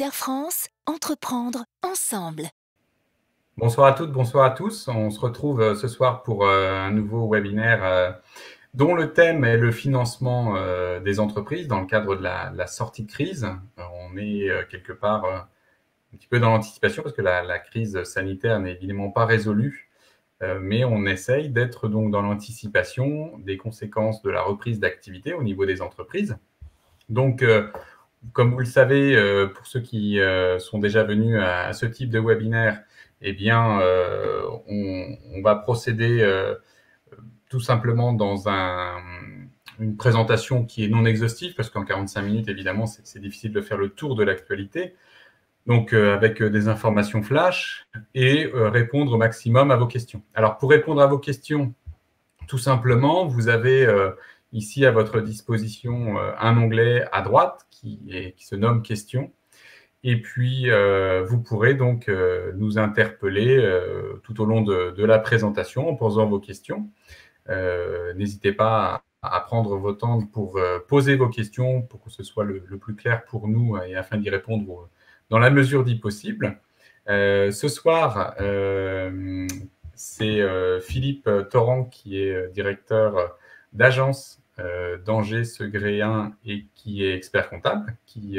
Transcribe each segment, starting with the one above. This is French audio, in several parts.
Serre France, entreprendre ensemble. Bonsoir à toutes, bonsoir à tous. On se retrouve ce soir pour un nouveau webinaire dont le thème est le financement des entreprises dans le cadre de la sortie de crise. On est quelque part un petit peu dans l'anticipation parce que la crise sanitaire n'est évidemment pas résolue, mais on essaye d'être donc dans l'anticipation des conséquences de la reprise d'activité au niveau des entreprises. Donc, comme vous le savez, pour ceux qui sont déjà venus à ce type de webinaire, eh bien, on va procéder tout simplement dans une présentation qui est non exhaustive, parce qu'en 45 minutes, évidemment, c'est difficile de faire le tour de l'actualité. Donc, avec des informations flash et répondre au maximum à vos questions. Alors, pour répondre à vos questions, tout simplement, vous avez ici à votre disposition un onglet à droite qui se nomme « Questions ». Et puis, vous pourrez donc nous interpeller tout au long de la présentation en posant vos questions. N'hésitez pas à prendre votre temps pour poser vos questions pour que ce soit le plus clair pour nous et afin d'y répondre dans la mesure du possible. Ce soir, c'est Philippe Torrent qui est directeur d'agence d'Angers Segréen et qui est expert comptable, qui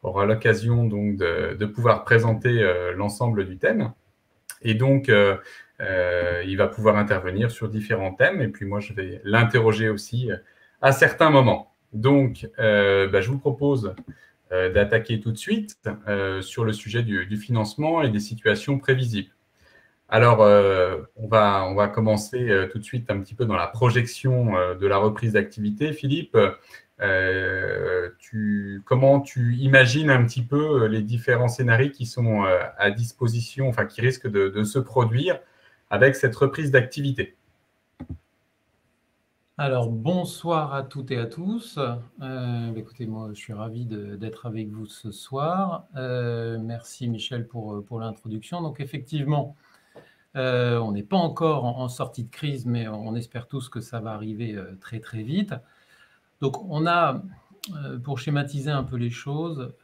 aura l'occasion donc de pouvoir présenter l'ensemble du thème. Et donc, il va pouvoir intervenir sur différents thèmes. Et puis moi, je vais l'interroger aussi à certains moments. Donc, je vous propose d'attaquer tout de suite sur le sujet du financement et des situations prévisibles. Alors, on va commencer tout de suite un petit peu dans la projection de la reprise d'activité. Philippe, comment tu imagines un petit peu les différents scénarios qui sont à disposition, enfin qui risquent de se produire avec cette reprise d'activité? Alors, bonsoir à toutes et à tous. Écoutez, moi, je suis ravi d'être avec vous ce soir. Merci Michel pour l'introduction. Donc, effectivement, on n'est pas encore en sortie de crise, mais on espère tous que ça va arriver très, très vite. Donc, on a, pour schématiser un peu les choses,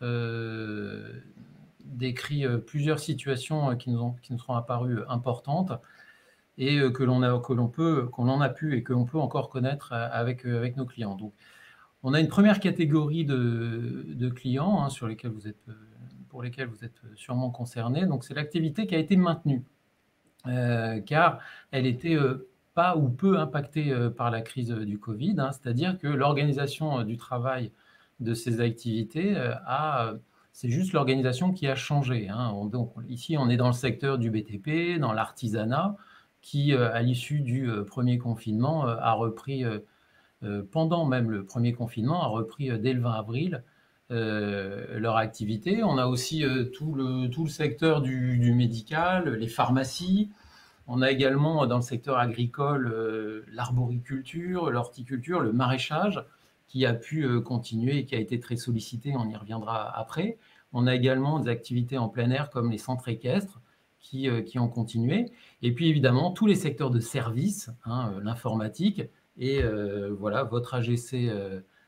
décrit plusieurs situations qui nous seront apparues importantes et qu'on en a pu et que l'on peut encore connaître avec nos clients. Donc, on a une première catégorie de clients pour lesquels vous êtes sûrement concernés. Donc, c'est l'activité qui a été maintenue, car elle était pas ou peu impactée par la crise du Covid. C'est-à-dire que l'organisation du travail de ces activités c'est juste l'organisation qui a changé. Donc, ici, on est dans le secteur du BTP, dans l'artisanat, qui, à l'issue du premier confinement, a repris, pendant même le premier confinement, a repris dès le 20 avril leur activité. On a aussi tout le secteur du médical, les pharmacies. On a également dans le secteur agricole l'arboriculture, l'horticulture, le maraîchage, qui a pu continuer et qui a été très sollicité, on y reviendra après. On a également des activités en plein air comme les centres équestres, qui ont continué. Et puis évidemment, tous les secteurs de services, l'informatique, et voilà, votre AGC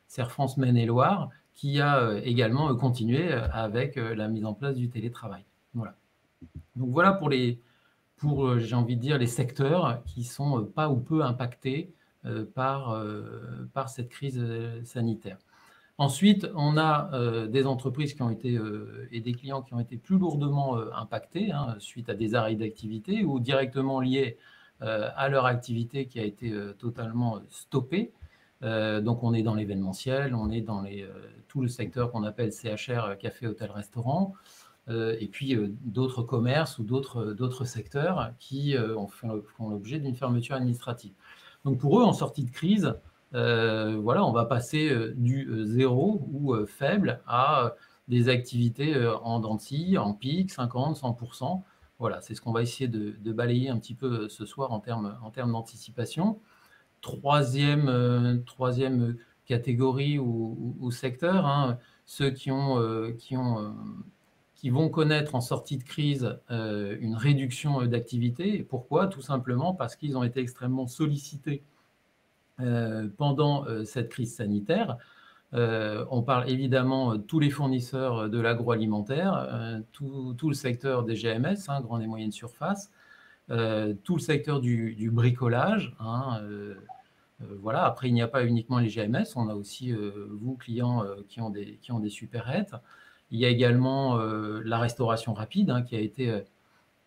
Serre France Maine-et-Loire, qui a également continué avec la mise en place du télétravail. Voilà. Donc voilà pour j'ai envie de dire, les secteurs qui sont pas ou peu impactés par cette crise sanitaire. Ensuite, on a des entreprises qui ont été et des clients qui ont été plus lourdement impactés suite à des arrêts d'activité ou directement liés à leur activité qui a été totalement stoppée. Donc, on est dans l'événementiel, on est dans tout le secteur qu'on appelle CHR, café, hôtel, restaurant, et puis d'autres commerces ou d'autres secteurs qui font l'objet d'une fermeture administrative. Donc, pour eux, en sortie de crise, voilà, on va passer du zéro ou faible à des activités en dents de scie, en pic, 50, 100%. Voilà, c'est ce qu'on va essayer de balayer un petit peu ce soir en termes d'anticipation. Troisième catégorie ou secteur, ceux qui vont connaître en sortie de crise une réduction d'activité. Et pourquoi? Tout simplement parce qu'ils ont été extrêmement sollicités pendant cette crise sanitaire, On parle évidemment de tous les fournisseurs de l'agroalimentaire, tout le secteur des GMS, hein, grandes et moyennes surfaces, tout le secteur du bricolage. Hein, voilà. Après, il n'y a pas uniquement les GMS, on a aussi vous, clients, qui ont des supérettes. Il y a également la restauration rapide, hein, qui a été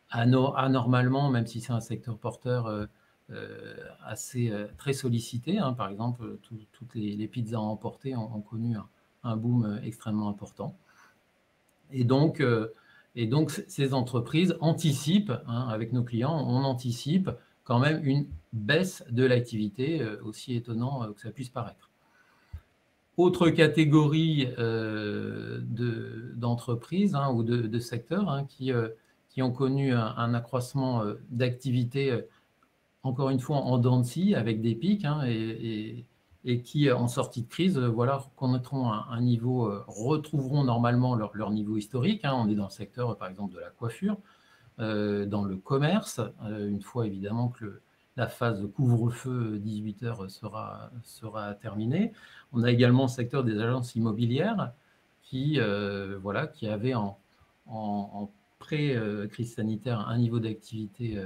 anormalement, même si c'est un secteur porteur assez très sollicité. Hein. Par exemple, toutes les pizzas à emporter ont connu un boom extrêmement important. Et donc, ces entreprises anticipent, hein, avec nos clients, on anticipe quand même une baisse de l'activité, aussi étonnant que ça puisse paraître. Autre catégorie d'entreprises, hein, ou de secteurs, hein, qui ont connu un accroissement d'activité, encore une fois en dents de scie, avec des pics, hein, et qui, en sortie de crise, voilà, connaîtront un niveau, retrouveront normalement leur niveau historique. Hein. On est dans le secteur, par exemple, de la coiffure, dans le commerce, une fois évidemment que la phase de couvre-feu 18h sera terminée. On a également le secteur des agences immobilières qui avaient en pré-crise sanitaire un niveau d'activité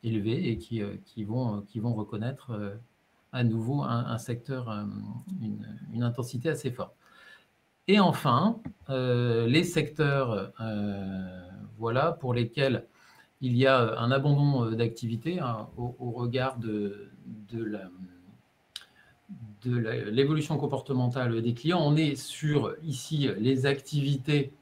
élevé et qui vont reconnaître à nouveau un secteur, une intensité assez forte. Et enfin, les secteurs voilà, pour lesquels il y a un abandon d'activité, hein, au regard de l'évolution comportementale des clients. On est sur, ici, les activités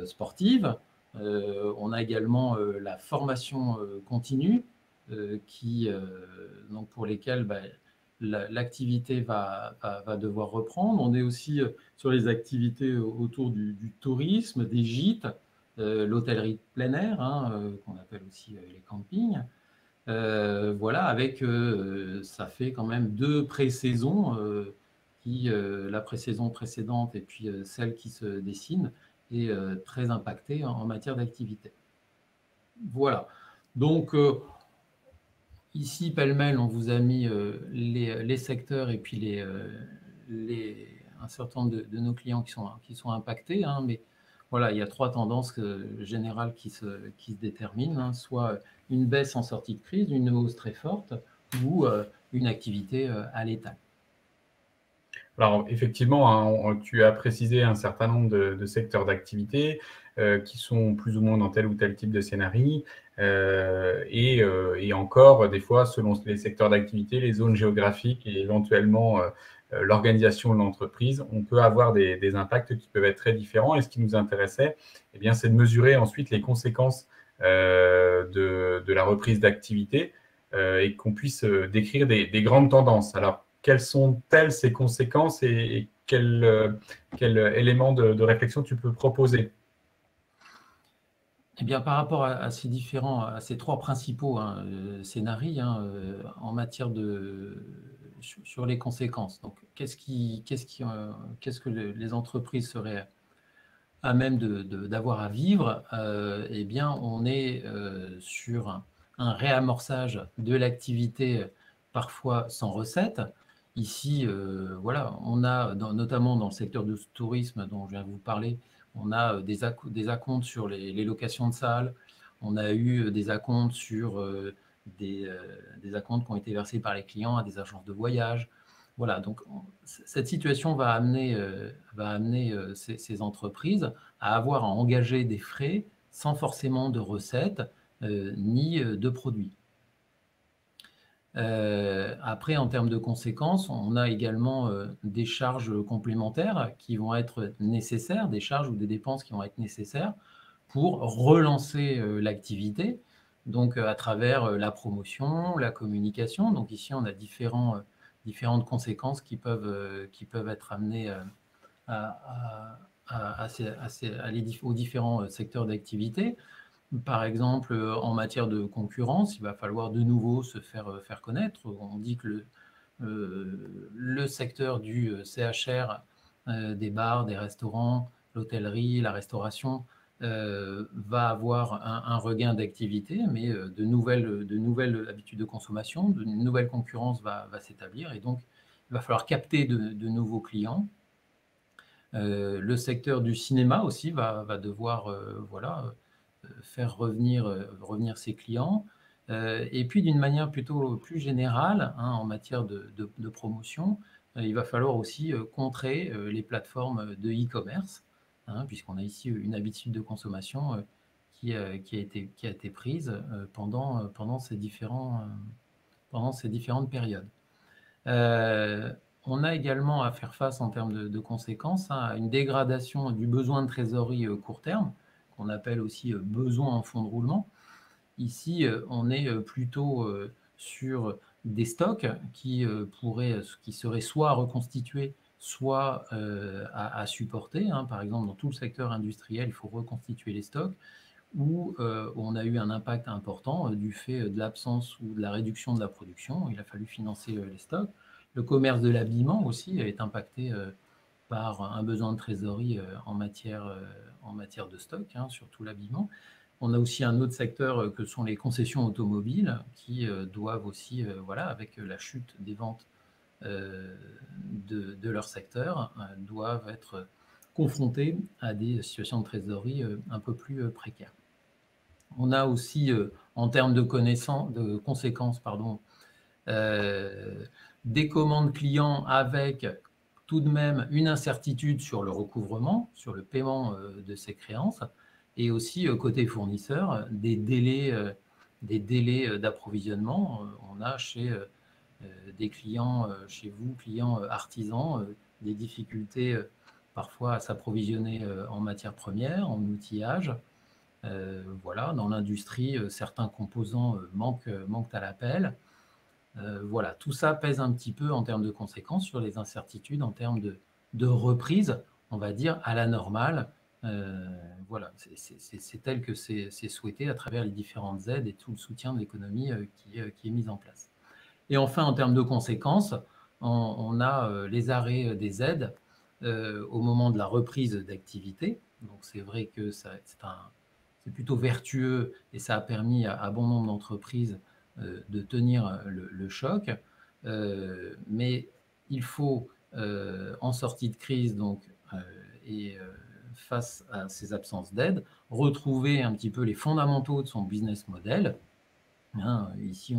sportives. On a également la formation continue, donc pour lesquelles l'activité va devoir reprendre. On est aussi sur les activités autour du tourisme, des gîtes, l'hôtellerie de plein air, hein, qu'on appelle aussi les campings. Voilà, avec, ça fait quand même 2 pré-saisons, la pré-saison précédente et puis celle qui se dessine, est très impactée en matière d'activité. Voilà. Donc, ici, pêle-mêle, on vous a mis les secteurs et puis un certain nombre de nos clients qui sont impactés, hein, mais voilà, il y a 3 tendances générales qui se déterminent, hein, soit une baisse en sortie de crise, une hausse très forte, ou une activité à l'étal. Alors, effectivement, hein, tu as précisé un certain nombre de secteurs d'activité qui sont plus ou moins dans tel ou tel type de scénario. Et encore, des fois, selon les secteurs d'activité, les zones géographiques et éventuellement l'organisation de l'entreprise, on peut avoir des impacts qui peuvent être très différents. Et ce qui nous intéressait, eh bien, c'est de mesurer ensuite les conséquences de la reprise d'activité et qu'on puisse décrire des grandes tendances. Alors, quelles sont-elles ces conséquences et quel élément de réflexion tu peux proposer? Eh bien, par rapport à ces 3 principaux, hein, scénarios, hein, en matière sur les conséquences. Donc, qu'est-ce que les entreprises seraient à même d'avoir à vivre? Eh bien, on est sur un réamorçage de l'activité, parfois sans recette. Ici, voilà, on a, notamment dans le secteur du tourisme dont je viens de vous parler, on a des acomptes sur les locations de salles, on a eu des acomptes sur des acomptes qui ont été versés par les clients à des agences de voyage. Voilà, donc cette situation va amener ces entreprises à avoir à engager des frais sans forcément de recettes ni de produits. Après, en termes de conséquences, on a également des charges complémentaires qui vont être nécessaires, des charges ou des dépenses qui vont être nécessaires pour relancer l'activité, donc à travers la promotion, la communication. Donc ici, on a différentes conséquences qui peuvent être amenées aux différents secteurs d'activité. Par exemple, en matière de concurrence, il va falloir de nouveau se faire connaître. On dit que le secteur du CHR, des bars, des restaurants, l'hôtellerie, la restauration, va avoir un regain d'activité, mais de nouvelles habitudes de consommation, de nouvelles concurrences va s'établir. Et donc, va falloir capter de nouveaux clients. Le secteur du cinéma aussi va devoir faire revenir ses clients. Et puis d'une manière plutôt plus générale, en matière de promotion, il va falloir aussi contrer les plateformes de e-commerce, puisqu'on a ici une habitude de consommation qui a été prise pendant ces différentes périodes. On a également à faire face en termes de conséquences à une dégradation du besoin de trésorerie court terme, qu'on appelle aussi besoin en fonds de roulement. Ici, on est plutôt sur des stocks qui seraient soit reconstitués, soit à supporter. Par exemple, dans tout le secteur industriel, il faut reconstituer les stocks, où on a eu un impact important du fait de l'absence ou de la réduction de la production. Il a fallu financer les stocks. Le commerce de l'habillement aussi est impacté par un besoin de trésorerie en matière de stock, surtout l'habillement. On a aussi un autre secteur que sont les concessions automobiles qui doivent aussi, avec la chute des ventes de leur secteur, doivent être confrontés à des situations de trésorerie un peu plus précaires. On a aussi, en termes de conséquences, des commandes clients avec tout de même une incertitude sur le recouvrement, sur le paiement de ces créances, et aussi côté fournisseur, des délais d'approvisionnement. On a chez des clients, chez vous, clients artisans, des difficultés parfois à s'approvisionner en matières premières, en outillage. Dans l'industrie, certains composants manquent à l'appel. Tout ça pèse un petit peu en termes de conséquences sur les incertitudes, en termes de reprise, on va dire, à la normale. C'est tel que c'est souhaité à travers les différentes aides et tout le soutien de l'économie qui est mis en place. Et enfin, en termes de conséquences, on a les arrêts des aides au moment de la reprise d'activité. Donc c'est vrai que c'est plutôt vertueux et ça a permis à bon nombre d'entreprises de tenir le choc. Mais il faut, en sortie de crise, face à ces absences d'aide, retrouver un petit peu les fondamentaux de son business model. Ici,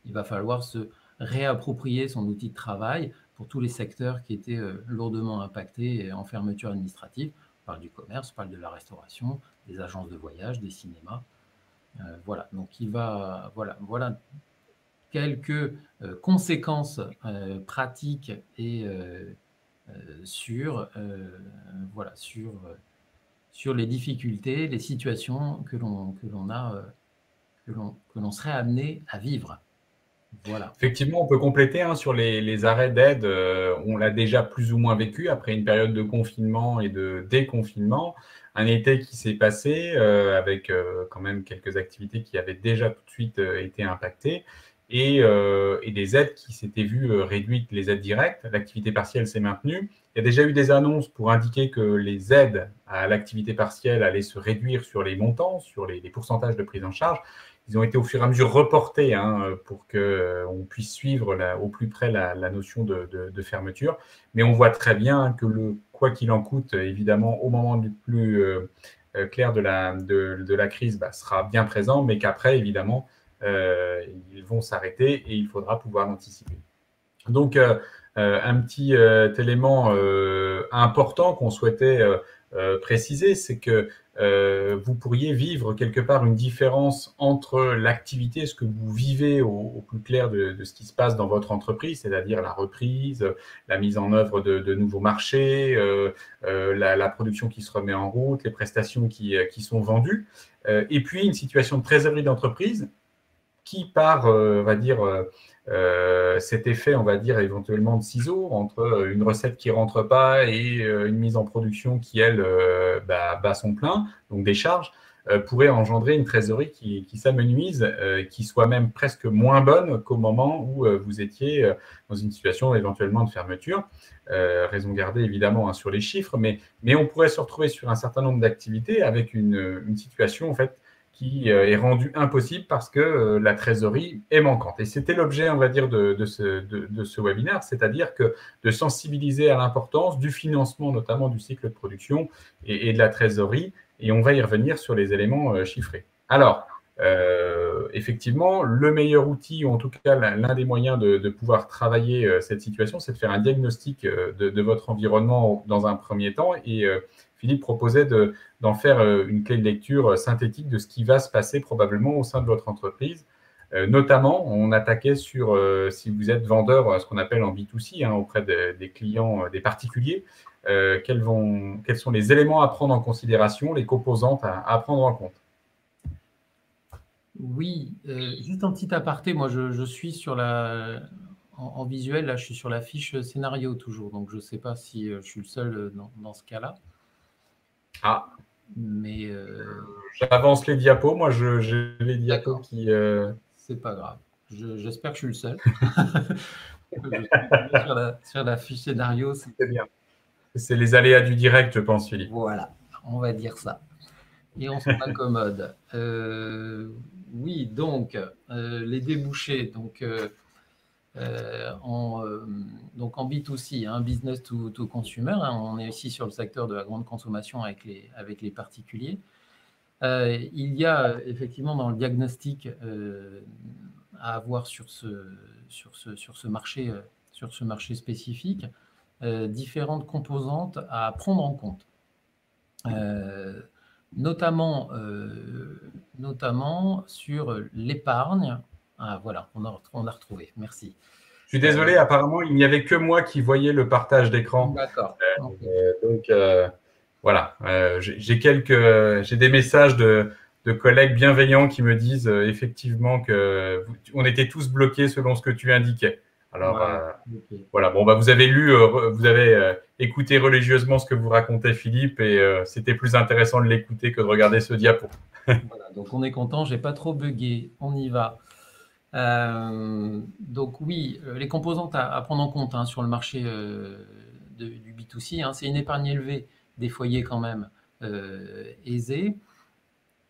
il va falloir se réapproprier son outil de travail pour tous les secteurs qui étaient lourdement impactés en fermeture administrative. On parle du commerce, on parle de la restauration, des agences de voyage, des cinémas. Donc voilà quelques conséquences pratiques et sur les difficultés, les situations que l'on serait amené à vivre. Voilà. Effectivement, on peut compléter sur les arrêts d'aide. On l'a déjà plus ou moins vécu après une période de confinement et de déconfinement. Un été qui s'est passé avec quand même quelques activités qui avaient déjà tout de suite été impactées et des aides qui s'étaient vues réduites, les aides directes. L'activité partielle s'est maintenue. Il y a déjà eu des annonces pour indiquer que les aides à l'activité partielle allaient se réduire sur les montants, sur les pourcentages de prise en charge. Ils ont été au fur et à mesure reportés pour qu'on puisse suivre au plus près la notion de fermeture. Mais on voit très bien que quoi qu'il en coûte, évidemment, au moment du plus clair de la crise, sera bien présent, mais qu'après, évidemment, ils vont s'arrêter et il faudra pouvoir l'anticiper. Donc, un petit élément important qu'on souhaitait préciser, c'est que vous pourriez vivre quelque part une différence entre l'activité, ce que vous vivez au plus clair de ce qui se passe dans votre entreprise, c'est-à-dire la reprise, la mise en œuvre de nouveaux marchés, la production qui se remet en route, les prestations qui sont vendues, et puis une situation de trésorerie d'entreprise qui, par, on va dire, cet effet, on va dire, éventuellement de ciseaux entre une recette qui ne rentre pas et une mise en production qui, elle, bat son plein, donc des charges, pourrait engendrer une trésorerie qui s'amenuise, qui soit même presque moins bonne qu'au moment où vous étiez dans une situation éventuellement de fermeture. Raison gardée évidemment sur les chiffres, mais on pourrait se retrouver sur un certain nombre d'activités avec une situation en fait qui est rendu impossible parce que la trésorerie est manquante. Et c'était l'objet, on va dire, de ce webinaire, c'est-à-dire que de sensibiliser à l'importance du financement, notamment du cycle de production et de la trésorerie. Et on va y revenir sur les éléments chiffrés. Alors, effectivement, le meilleur outil, ou en tout cas l'un des moyens de pouvoir travailler cette situation, c'est de faire un diagnostic de votre environnement dans un premier temps. Et Philippe proposait d'en faire une clé de lecture synthétique de ce qui va se passer probablement au sein de votre entreprise. Notamment, on attaquait sur, si vous êtes vendeur, ce qu'on appelle en B2C, auprès des clients, des particuliers, quels sont les éléments à prendre en considération, les composantes à prendre en compte? Oui, juste un petit aparté, moi je suis sur en visuel, là je suis sur la fiche scénario toujours, donc je ne sais pas si je suis le seul dans ce cas-là. Ah, mais j'avance les diapos, moi j'ai les diapos qui… C'est pas grave, j'espère que je suis le seul. Je suis sur la fiche scénario. C'est bien. C'est les aléas du direct, je pense, Philippe. Voilà, on va dire ça. Et on s'en accommode. Oui, donc, les débouchés. Donc en B2C, business to consumer, on est ici sur le secteur de la grande consommation avec les particuliers. Il y a effectivement dans le diagnostic à avoir sur ce marché spécifique différentes composantes à prendre en compte. Notamment sur l'épargne. Ah voilà, on a retrouvé, merci. Je suis désolé, apparemment, il n'y avait que moi qui voyais le partage d'écran. D'accord. Donc, voilà, j'ai des messages de collègues bienveillants qui me disent effectivement qu'on était tous bloqués selon ce que tu indiquais. Alors, voilà, bon, vous avez vous avez écouté religieusement ce que vous racontez, Philippe, et c'était plus intéressant de l'écouter que de regarder ce diapo. Voilà, donc on est content, j'ai pas trop bugué, on y va. Donc oui, les composantes à prendre en compte sur le marché du B2C, c'est une épargne élevée des foyers quand même aisés,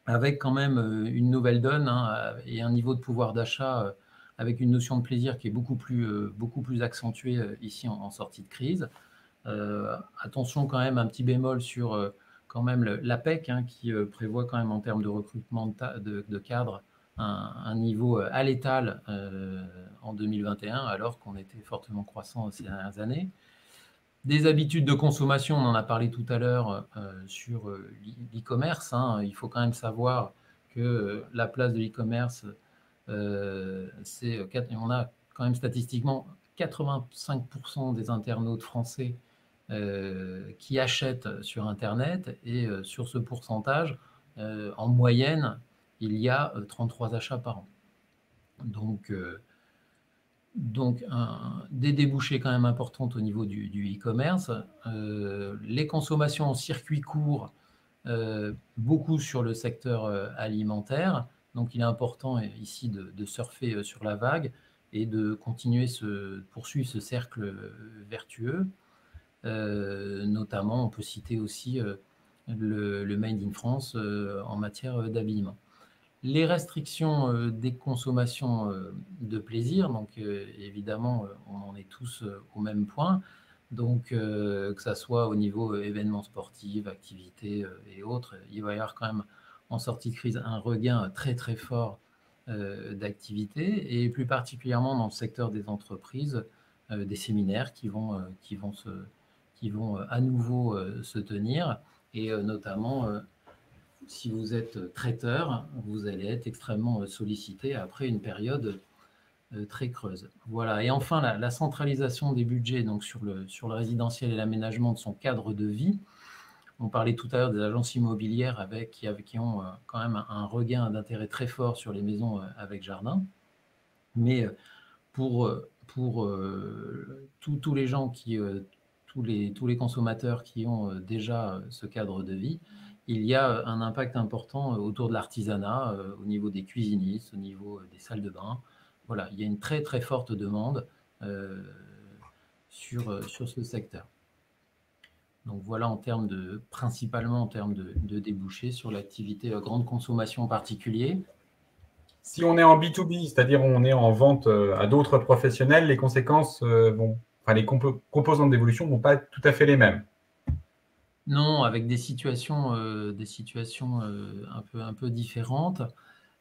avec quand même une nouvelle donne et un niveau de pouvoir d'achat avec une notion de plaisir qui est beaucoup plus accentuée ici en sortie de crise. Attention quand même, un petit bémol sur quand même l'APEC qui prévoit quand même en termes de recrutement de cadres un niveau à l'étal en 2021 alors qu'on était fortement croissant ces dernières années. Des habitudes de consommation, on en a parlé tout à l'heure sur l'e-commerce. Il faut quand même savoir que la place de l'e-commerce, on a quand même statistiquement 85% des internautes français qui achètent sur Internet, et sur ce pourcentage, en moyenne, il y a 33 achats par an. Donc des débouchés quand même importantes au niveau du e-commerce. Les consommations en circuit court, beaucoup sur le secteur alimentaire. Donc il est important ici de surfer sur la vague et de poursuivre ce cercle vertueux. Notamment, on peut citer aussi le Made in France en matière d'habillement. Les restrictions des consommations de plaisir, donc évidemment, on en est tous au même point. Donc, que ça soit au niveau événements sportifs, activités et autres, il va y avoir quand même, en sortie de crise, un regain très très fort d'activité, et plus particulièrement dans le secteur des entreprises, des séminaires qui vont à nouveau se tenir, et notamment si vous êtes traiteur, vous allez être extrêmement sollicité après une période très creuse. Voilà. Et enfin, la centralisation des budgets donc sur le résidentiel et l'aménagement de son cadre de vie. On parlait tout à l'heure des agences immobilières qui ont quand même un regain d'intérêt très fort sur les maisons avec jardin. Mais pour tous les gens tous les consommateurs qui ont déjà ce cadre de vie, il y a un impact important autour de l'artisanat, au niveau des cuisinistes, au niveau des salles de bain. Voilà, il y a une très très forte demande sur ce secteur. Donc voilà principalement en termes de débouchés sur l'activité grande consommation en particulier. Si on est en B2B, c'est-à-dire on est en vente à d'autres professionnels, les conséquences les composantes d'évolution ne vont pas être tout à fait les mêmes. Non, avec des situations un peu différentes.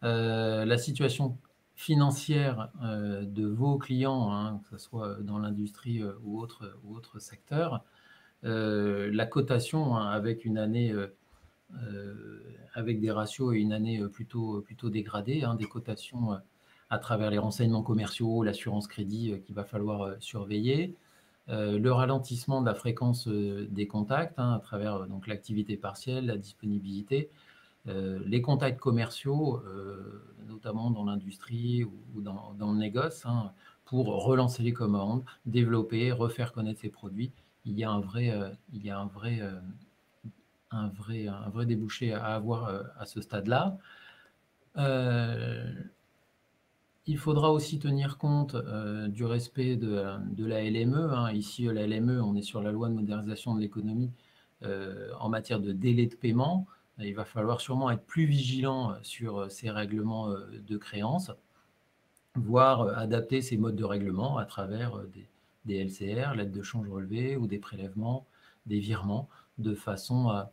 La situation financière de vos clients, hein, que ce soit dans l'industrie ou autre secteur, la cotation, hein, avec une année avec des ratios et une année plutôt dégradée, hein, des cotations à travers les renseignements commerciaux, l'assurance crédit qu'il va falloir surveiller, le ralentissement de la fréquence des contacts, hein, à travers donc l'activité partielle, la disponibilité, les contacts commerciaux, notamment dans l'industrie ou dans le négoce, hein, pour relancer les commandes, développer, refaire connaître ses produits. Il y a un vrai débouché à avoir à ce stade-là. Il faudra aussi tenir compte du respect de la LME. Hein. Ici, la LME, on est sur la loi de modernisation de l'économie en matière de délai de paiement. Il va falloir sûrement être plus vigilant sur ces règlements de créances, voire adapter ces modes de règlement à travers des LCR, lettres de change relevées, ou des prélèvements, des virements, de façon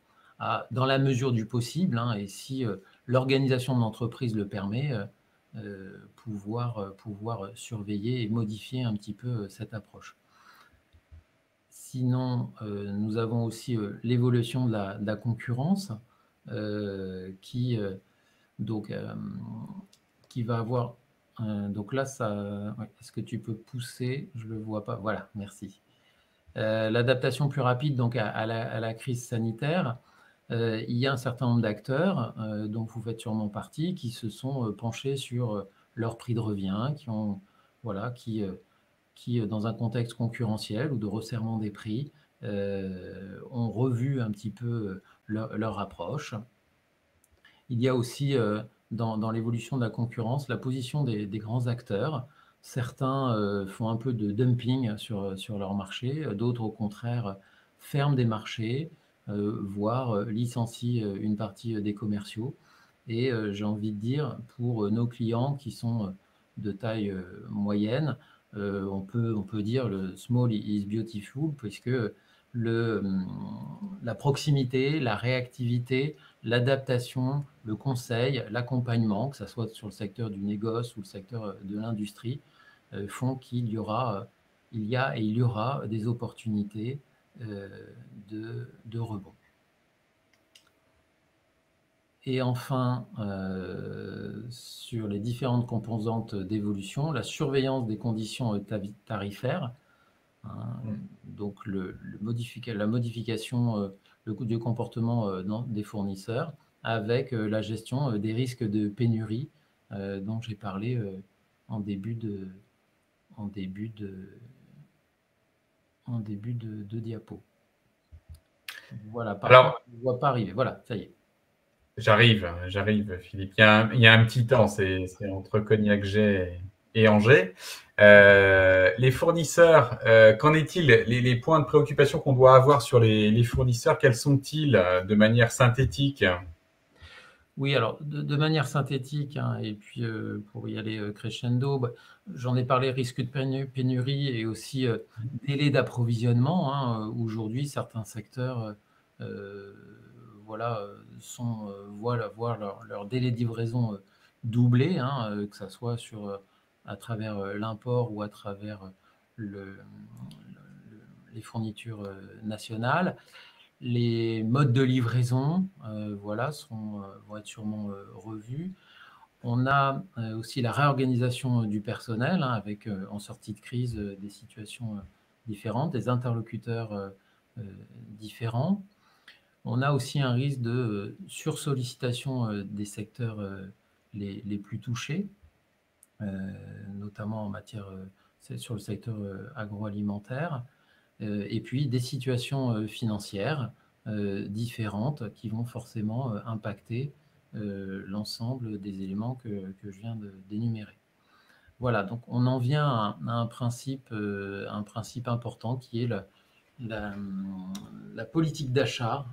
dans la mesure du possible, hein, et si l'organisation de l'entreprise le permet, pouvoir surveiller et modifier un petit peu cette approche. Sinon, nous avons aussi l'évolution de la concurrence qui va avoir... donc là, est-ce que tu peux pousser? Je ne le vois pas. Voilà, merci. L'adaptation plus rapide donc, à la crise sanitaire. Il y a un certain nombre d'acteurs, dont vous faites sûrement partie, qui se sont penchés sur leur prix de revient, qui dans un contexte concurrentiel ou de resserrement des prix, ont revu un petit peu leur approche. Il y a aussi, dans l'évolution de la concurrence, la position des grands acteurs. Certains font un peu de dumping sur leur marché, d'autres, au contraire, ferment des marchés, voire licencient une partie des commerciaux. Et j'ai envie de dire, pour nos clients qui sont de taille moyenne, on peut dire le small is beautiful, puisque la proximité, la réactivité, l'adaptation, le conseil, l'accompagnement, que ce soit sur le secteur du négoce ou le secteur de l'industrie, font qu'il y aura des opportunités de rebond. Et enfin, sur les différentes composantes d'évolution, la surveillance des conditions tarifaires, hein, donc la modification du comportement des fournisseurs, avec la gestion des risques de pénurie dont j'ai parlé en début de diapo. Voilà, contre, je ne vois pas arriver. Voilà, ça y est. J'arrive, Philippe. Il y a un petit temps, c'est entre Cognac Jet et Angers. Les fournisseurs, qu'en est-il? Les points de préoccupation qu'on doit avoir sur les fournisseurs, quels sont-ils de manière synthétique? Oui, alors de manière synthétique, hein, et puis pour y aller crescendo, j'en ai parlé, risque de pénurie et aussi délai d'approvisionnement. Hein. Aujourd'hui, certains secteurs voient leur délai de livraison doublé, hein, que ce soit à travers l'import ou à travers les fournitures nationales. Les modes de livraison vont être sûrement revus. On a aussi la réorganisation du personnel, hein, avec en sortie de crise des situations différentes, des interlocuteurs différents. On a aussi un risque de sursollicitation des secteurs les plus touchés, notamment sur le secteur agroalimentaire. Et puis des situations financières différentes qui vont forcément impacter l'ensemble des éléments que je viens d'énumérer. Voilà, donc on en vient à un principe important qui est la politique d'achat,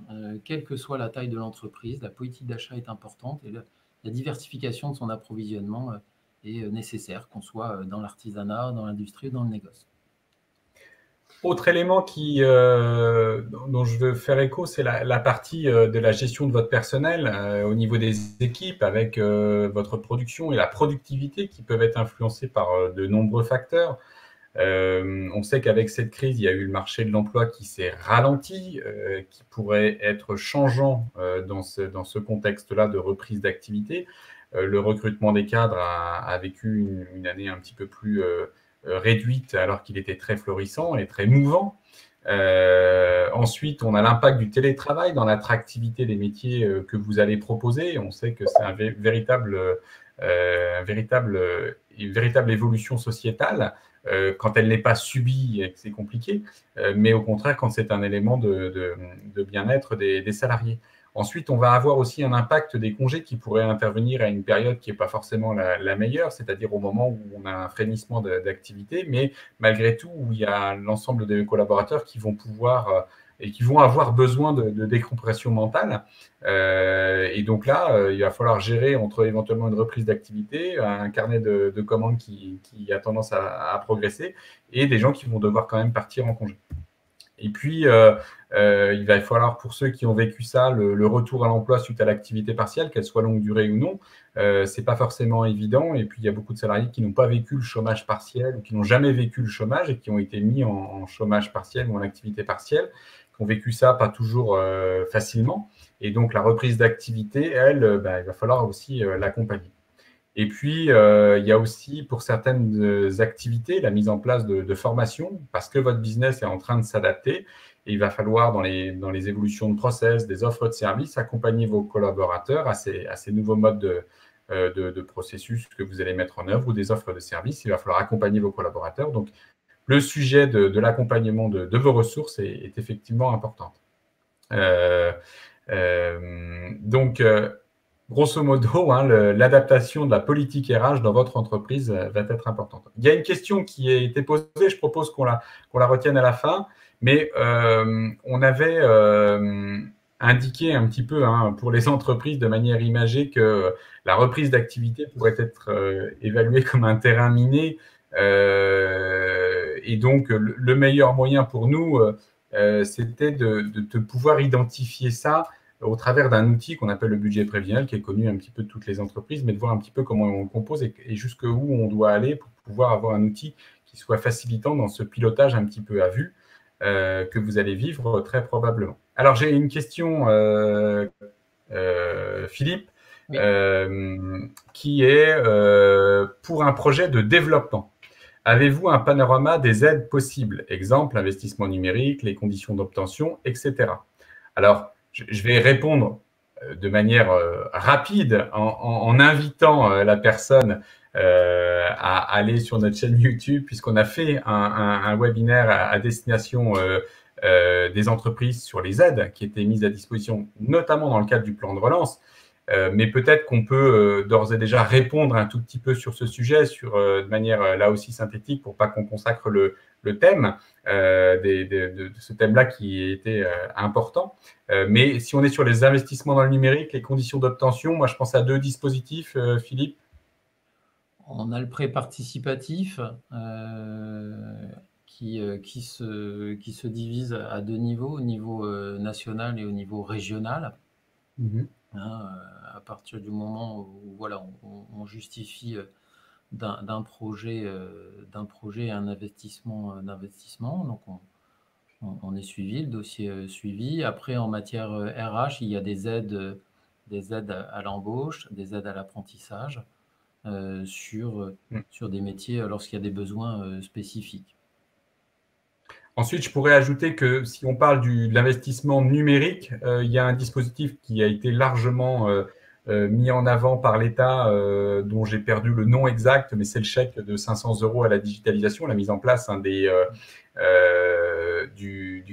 quelle que soit la taille de l'entreprise, la politique d'achat est importante et la diversification de son approvisionnement est nécessaire, qu'on soit dans l'artisanat, dans l'industrie ou dans le négoce. Autre élément dont je veux faire écho, c'est la partie de la gestion de votre personnel au niveau des équipes avec votre production et la productivité qui peuvent être influencées par de nombreux facteurs. On sait qu'avec cette crise, il y a eu le marché de l'emploi qui s'est ralenti, qui pourrait être changeant dans ce contexte-là de reprise d'activité. Le recrutement des cadres a vécu une année un petit peu plus réduite alors qu'il était très florissant et très mouvant. Ensuite, on a l'impact du télétravail dans l'attractivité des métiers que vous allez proposer. On sait que c'est une véritable évolution sociétale. Quand elle n'est pas subie et que c'est compliqué, mais au contraire quand c'est un élément de bien-être des salariés. Ensuite, on va avoir aussi un impact des congés qui pourrait intervenir à une période qui n'est pas forcément la meilleure, c'est-à-dire au moment où on a un frémissement d'activité, mais malgré tout, où il y a l'ensemble des collaborateurs qui vont pouvoir et qui vont avoir besoin de décompression mentale. Et donc là, il va falloir gérer entre éventuellement une reprise d'activité, un carnet de commandes qui a tendance à progresser, et des gens qui vont devoir quand même partir en congé. Et puis, il va falloir, pour ceux qui ont vécu ça, le retour à l'emploi suite à l'activité partielle, qu'elle soit longue durée ou non, c'est pas forcément évident. Et puis, il y a beaucoup de salariés qui n'ont pas vécu le chômage partiel ou qui n'ont jamais vécu le chômage et qui ont été mis en chômage partiel ou en activité partielle, qui ont vécu ça pas toujours facilement. Et donc, la reprise d'activité, elle, il va falloir aussi l'accompagner. Et puis, il y a aussi pour certaines activités la mise en place de formations parce que votre business est en train de s'adapter et il va falloir, dans les évolutions de process, des offres de services, accompagner vos collaborateurs à ces nouveaux modes de processus que vous allez mettre en œuvre ou des offres de services. Il va falloir accompagner vos collaborateurs. Donc, le sujet de l'accompagnement de vos ressources est effectivement important. Grosso modo, l'adaptation de la politique RH dans votre entreprise va être importante. Il y a une question qui a été posée, je propose qu'on la retienne à la fin, mais on avait indiqué un petit peu pour les entreprises de manière imagée que la reprise d'activité pourrait être évaluée comme un terrain miné. Et donc, le meilleur moyen pour nous, c'était de pouvoir identifier ça au travers d'un outil qu'on appelle le budget prévisionnel, qui est connu un petit peu de toutes les entreprises, mais de voir un petit peu comment on le compose et jusqu'où on doit aller pour pouvoir avoir un outil qui soit facilitant dans ce pilotage un petit peu à vue que vous allez vivre très probablement. Alors, j'ai une question, Philippe, oui. Qui est pour un projet de développement. Avez-vous un panorama des aides possibles? Exemple, investissement numérique, les conditions d'obtention, etc. Alors, je vais répondre de manière rapide en invitant la personne à aller sur notre chaîne YouTube, puisqu'on a fait un webinaire à destination des entreprises sur les aides qui étaient mises à disposition, notamment dans le cadre du plan de relance. Mais peut-être qu'on peut d'ores et déjà répondre un tout petit peu sur ce sujet de manière là aussi synthétique pour pas qu'on consacre le thème de ce thème-là qui était important. Mais si on est sur les investissements dans le numérique, les conditions d'obtention, moi je pense à deux dispositifs, Philippe. On a le prêt participatif qui se divise à deux niveaux, au niveau national et au niveau régional. À partir du moment où voilà, on justifie d'un projet un investissement, donc on est suivi, le dossier est suivi. Après, en matière RH, il y a des aides à l'embauche, des aides à l'apprentissage sur des métiers lorsqu'il y a des besoins spécifiques. Ensuite, je pourrais ajouter que si on parle de l'investissement numérique, il y a un dispositif qui a été largement mis en avant par l'État, dont j'ai perdu le nom exact, mais c'est le chèque de 500 € à la digitalisation, la mise en place du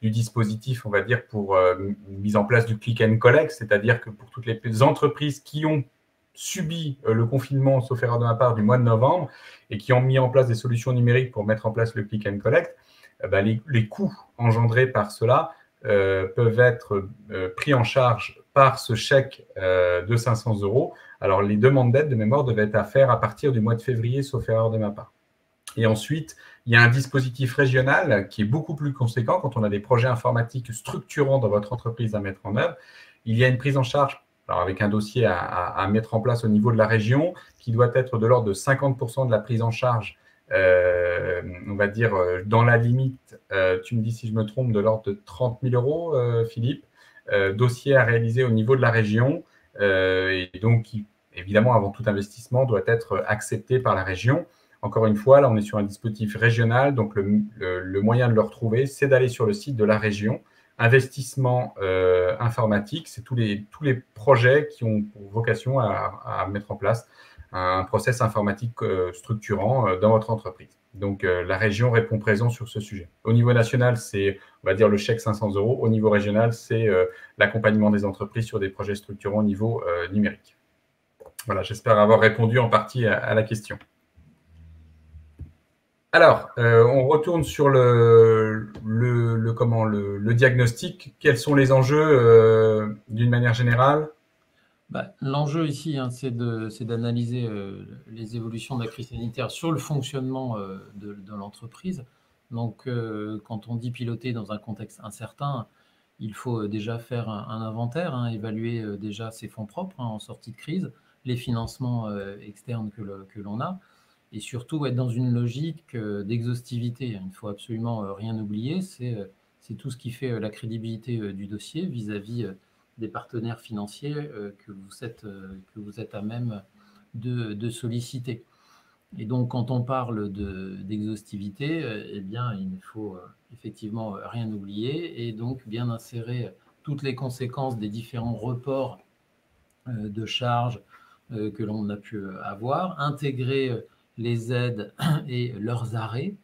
dispositif, on va dire, pour mise en place du click and collect, c'est-à-dire que pour toutes les entreprises qui ont subi le confinement, sauf erreur de ma part, du mois de novembre, et qui ont mis en place des solutions numériques pour mettre en place le click and collect, les coûts engendrés par cela peuvent être pris en charge par ce chèque de 500 €. Alors, les demandes d'aide de mémoire devaient être à faire à partir du mois de février, sauf erreur de ma part. Et ensuite, il y a un dispositif régional qui est beaucoup plus conséquent quand on a des projets informatiques structurants dans votre entreprise à mettre en œuvre. Il y a une prise en charge, alors avec un dossier à mettre en place au niveau de la région, qui doit être de l'ordre de 50% de la prise en charge, on va dire dans la limite, tu me dis si je me trompe, de l'ordre de 30 000 €, Philippe, dossier à réaliser au niveau de la région, et donc qui, évidemment, avant tout investissement, doit être accepté par la région. Encore une fois, là, on est sur un dispositif régional, donc le moyen de le retrouver, c'est d'aller sur le site de la région. Investissement informatique, c'est tous les projets qui ont pour vocation à mettre en place un process informatique structurant dans votre entreprise. Donc, la région répond présent sur ce sujet. Au niveau national, c'est, on va dire, le chèque 500 €. Au niveau régional, c'est l'accompagnement des entreprises sur des projets structurants au niveau numérique. Voilà, j'espère avoir répondu en partie à la question. Alors, on retourne sur le diagnostic. Quels sont les enjeux d'une manière générale? L'enjeu ici, c'est d'analyser les évolutions de la crise sanitaire sur le fonctionnement de l'entreprise. Donc, quand on dit piloter dans un contexte incertain, il faut déjà faire un inventaire, évaluer déjà ses fonds propres en sortie de crise, les financements externes que l'on a, et surtout être dans une logique d'exhaustivité. Il ne faut absolument rien oublier, c'est tout ce qui fait la crédibilité du dossier vis-à-vis des partenaires financiers que vous êtes à même de solliciter. Et donc, quand on parle d'exhaustivité, eh bien, il ne faut effectivement rien oublier et donc bien insérer toutes les conséquences des différents reports de charges que l'on a pu avoir, intégrer les aides et leurs arrêts,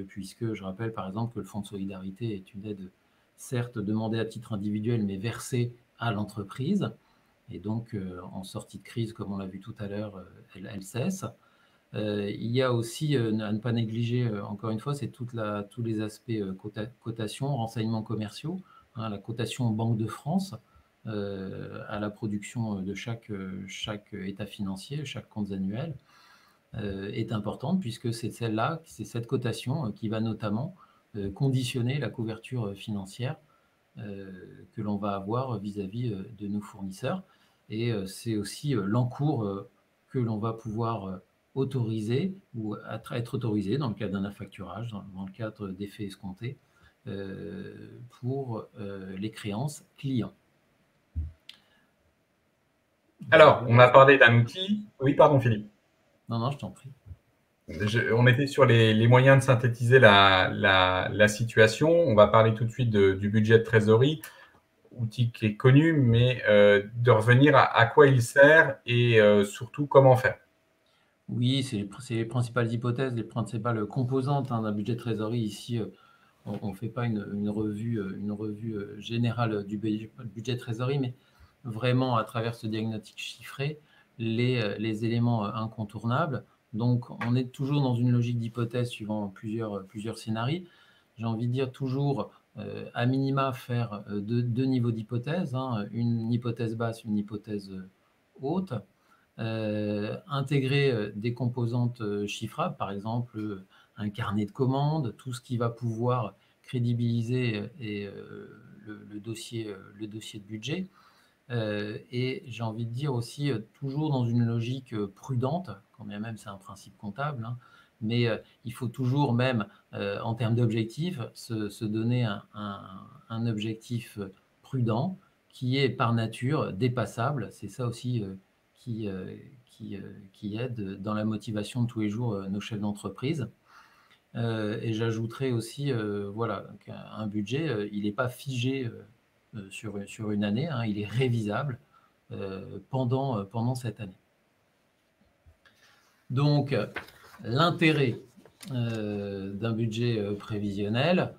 puisque je rappelle par exemple que le Fonds de solidarité est une aide certes demandée à titre individuel, mais versée à l'entreprise. Et donc, en sortie de crise, comme on l'a vu tout à l'heure, elle cesse. Il y a aussi, à ne pas négliger, encore une fois, c'est tous les aspects cotation, renseignements commerciaux, la cotation Banque de France, à la production de chaque état financier, chaque compte annuel, est importante puisque c'est celle-là, c'est cette cotation qui va notamment conditionner la couverture financière que l'on va avoir vis-à-vis de nos fournisseurs. Et c'est aussi l'encours que l'on va pouvoir autoriser ou être autorisé dans le cadre d'un affacturage, dans le cadre d'effets escomptés pour les créances clients. Alors, on a parlé d'un outil. Oui, pardon, Philippe. Non, je t'en prie. On était sur les moyens de synthétiser la situation. On va parler tout de suite du budget de trésorerie, outil qui est connu, mais de revenir à quoi il sert et surtout comment faire. Oui, c'est les principales hypothèses, les principales composantes d'un budget de trésorerie. Ici, on ne fait pas une revue générale du budget de trésorerie, mais vraiment à travers ce diagnostic chiffré, les éléments incontournables. Donc, on est toujours dans une logique d'hypothèse suivant plusieurs scénarios. J'ai envie de dire toujours, à minima, faire deux niveaux d'hypothèse, une hypothèse basse, une hypothèse haute. Intégrer des composantes chiffrables, par exemple un carnet de commandes, tout ce qui va pouvoir crédibiliser le dossier de budget. Et j'ai envie de dire aussi, toujours dans une logique prudente, quand bien même c'est un principe comptable, mais il faut toujours, même en termes d'objectifs, se donner un objectif prudent qui est par nature dépassable. C'est ça aussi qui aide dans la motivation de tous les jours nos chefs d'entreprise. Et j'ajouterais aussi, voilà, un budget, il n'est pas figé sur une année, il est révisable pendant cette année. Donc, l'intérêt d'un budget prévisionnel,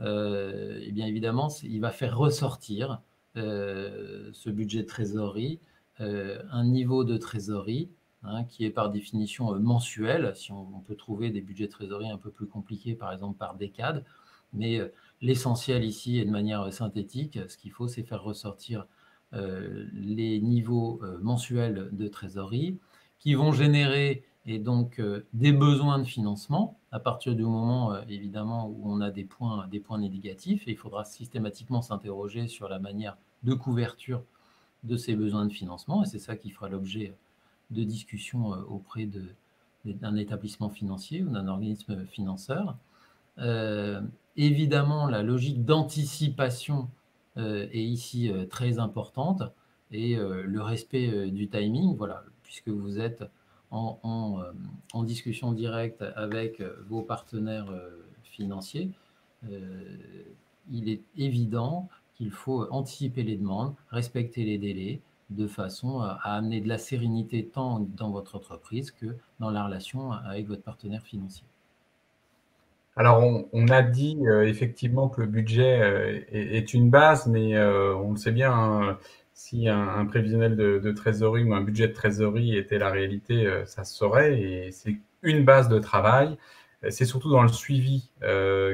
et bien évidemment, il va faire ressortir ce budget de trésorerie, un niveau de trésorerie hein, qui est par définition mensuel. Si on peut trouver des budgets de trésorerie un peu plus compliqués, par exemple par décade, mais l'essentiel ici est de manière synthétique. Ce qu'il faut, c'est faire ressortir les niveaux mensuels de trésorerie qui vont générer et donc des besoins de financement à partir du moment évidemment où on a des points négatifs, et il faudra systématiquement s'interroger sur la manière de couverture de ces besoins de financement, et c'est ça qui fera l'objet de discussions auprès d'un établissement financier ou d'un organisme financeur. Évidemment, la logique d'anticipation est ici très importante, et le respect du timing, voilà, puisque vous êtes en discussion directe avec vos partenaires financiers, il est évident qu'il faut anticiper les demandes, respecter les délais, de façon à amener de la sérénité tant dans votre entreprise que dans la relation avec votre partenaire financier. Alors, on a dit effectivement que le budget est une base, mais on le sait bien, hein, si un prévisionnel de trésorerie ou un budget de trésorerie était la réalité, ça se saurait, et c'est une base de travail. C'est surtout dans le suivi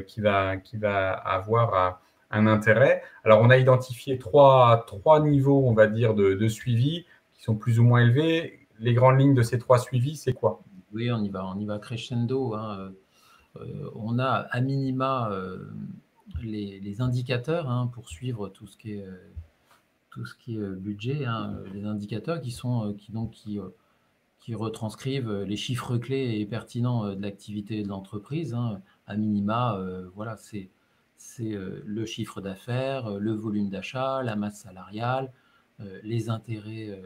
qui va avoir un intérêt. Alors, on a identifié trois niveaux, on va dire, de suivi qui sont plus ou moins élevés. Les grandes lignes de ces trois suivis, c'est quoi? Oui, on y va crescendo, hein. On a à minima les indicateurs, hein, pour suivre tout ce qui est budget, hein, les indicateurs qui retranscrivent les chiffres clés et pertinents de l'activité de l'entreprise, hein. À minima, voilà, c'est le chiffre d'affaires, le volume d'achat, la masse salariale, les intérêts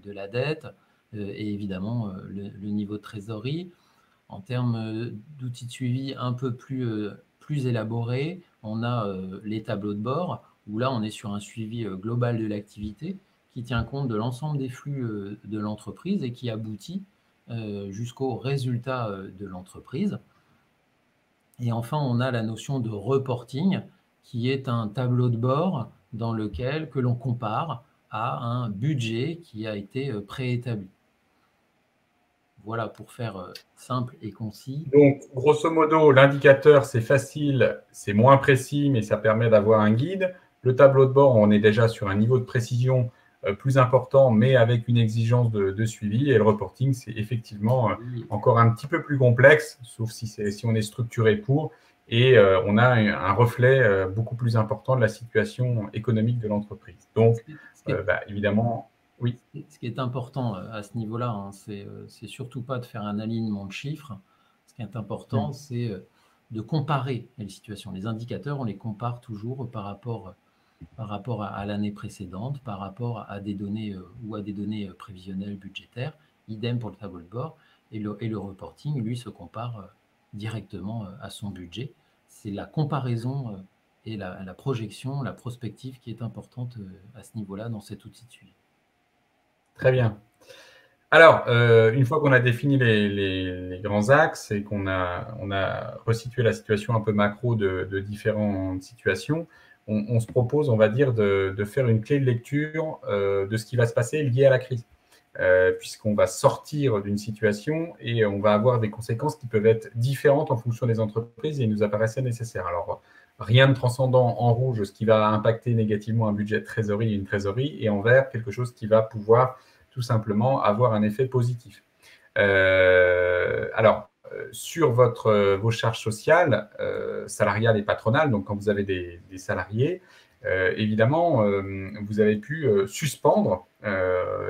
de la dette, et évidemment le niveau de trésorerie. En termes d'outils de suivi un peu plus élaborés, on a les tableaux de bord, où là on est sur un suivi global de l'activité qui tient compte de l'ensemble des flux de l'entreprise et qui aboutit jusqu'au résultat de l'entreprise. Et enfin, on a la notion de reporting, qui est un tableau de bord dans lequel que l'on compare à un budget qui a été préétabli. Voilà, pour faire simple et concis. Donc, grosso modo, l'indicateur, c'est facile, c'est moins précis, mais ça permet d'avoir un guide. Le tableau de bord, on est déjà sur un niveau de précision plus important, mais avec une exigence de suivi. Et le reporting, c'est effectivement encore un petit peu plus complexe, sauf si on est structuré pour. Et on a un reflet beaucoup plus important de la situation économique de l'entreprise. Donc, évidemment… Oui. Ce qui est important à ce niveau-là, hein, c'est surtout pas de faire un alignement de chiffres. Ce qui est important, c'est de comparer les situations. Les indicateurs, on les compare toujours par rapport à l'année précédente, par rapport à des données ou à des données prévisionnelles budgétaires. Idem pour le tableau de bord. Et le reporting, lui, se compare directement à son budget. C'est la comparaison et la projection, la prospective qui est importante à ce niveau-là dans cet outil de suivi. Très bien. Alors, une fois qu'on a défini les grands axes et qu'on a resitué la situation un peu macro de différentes situations, on se propose, on va dire, de faire une clé de lecture de ce qui va se passer lié à la crise, puisqu'on va sortir d'une situation et on va avoir des conséquences qui peuvent être différentes en fonction des entreprises, et il nous apparaissait nécessaire. Alors, rien de transcendant en rouge, ce qui va impacter négativement un budget de trésorerie et une trésorerie, et en vert, quelque chose qui va pouvoir tout simplement avoir un effet positif. Alors, sur vos charges sociales, salariales et patronales, donc quand vous avez des salariés, évidemment, vous avez pu suspendre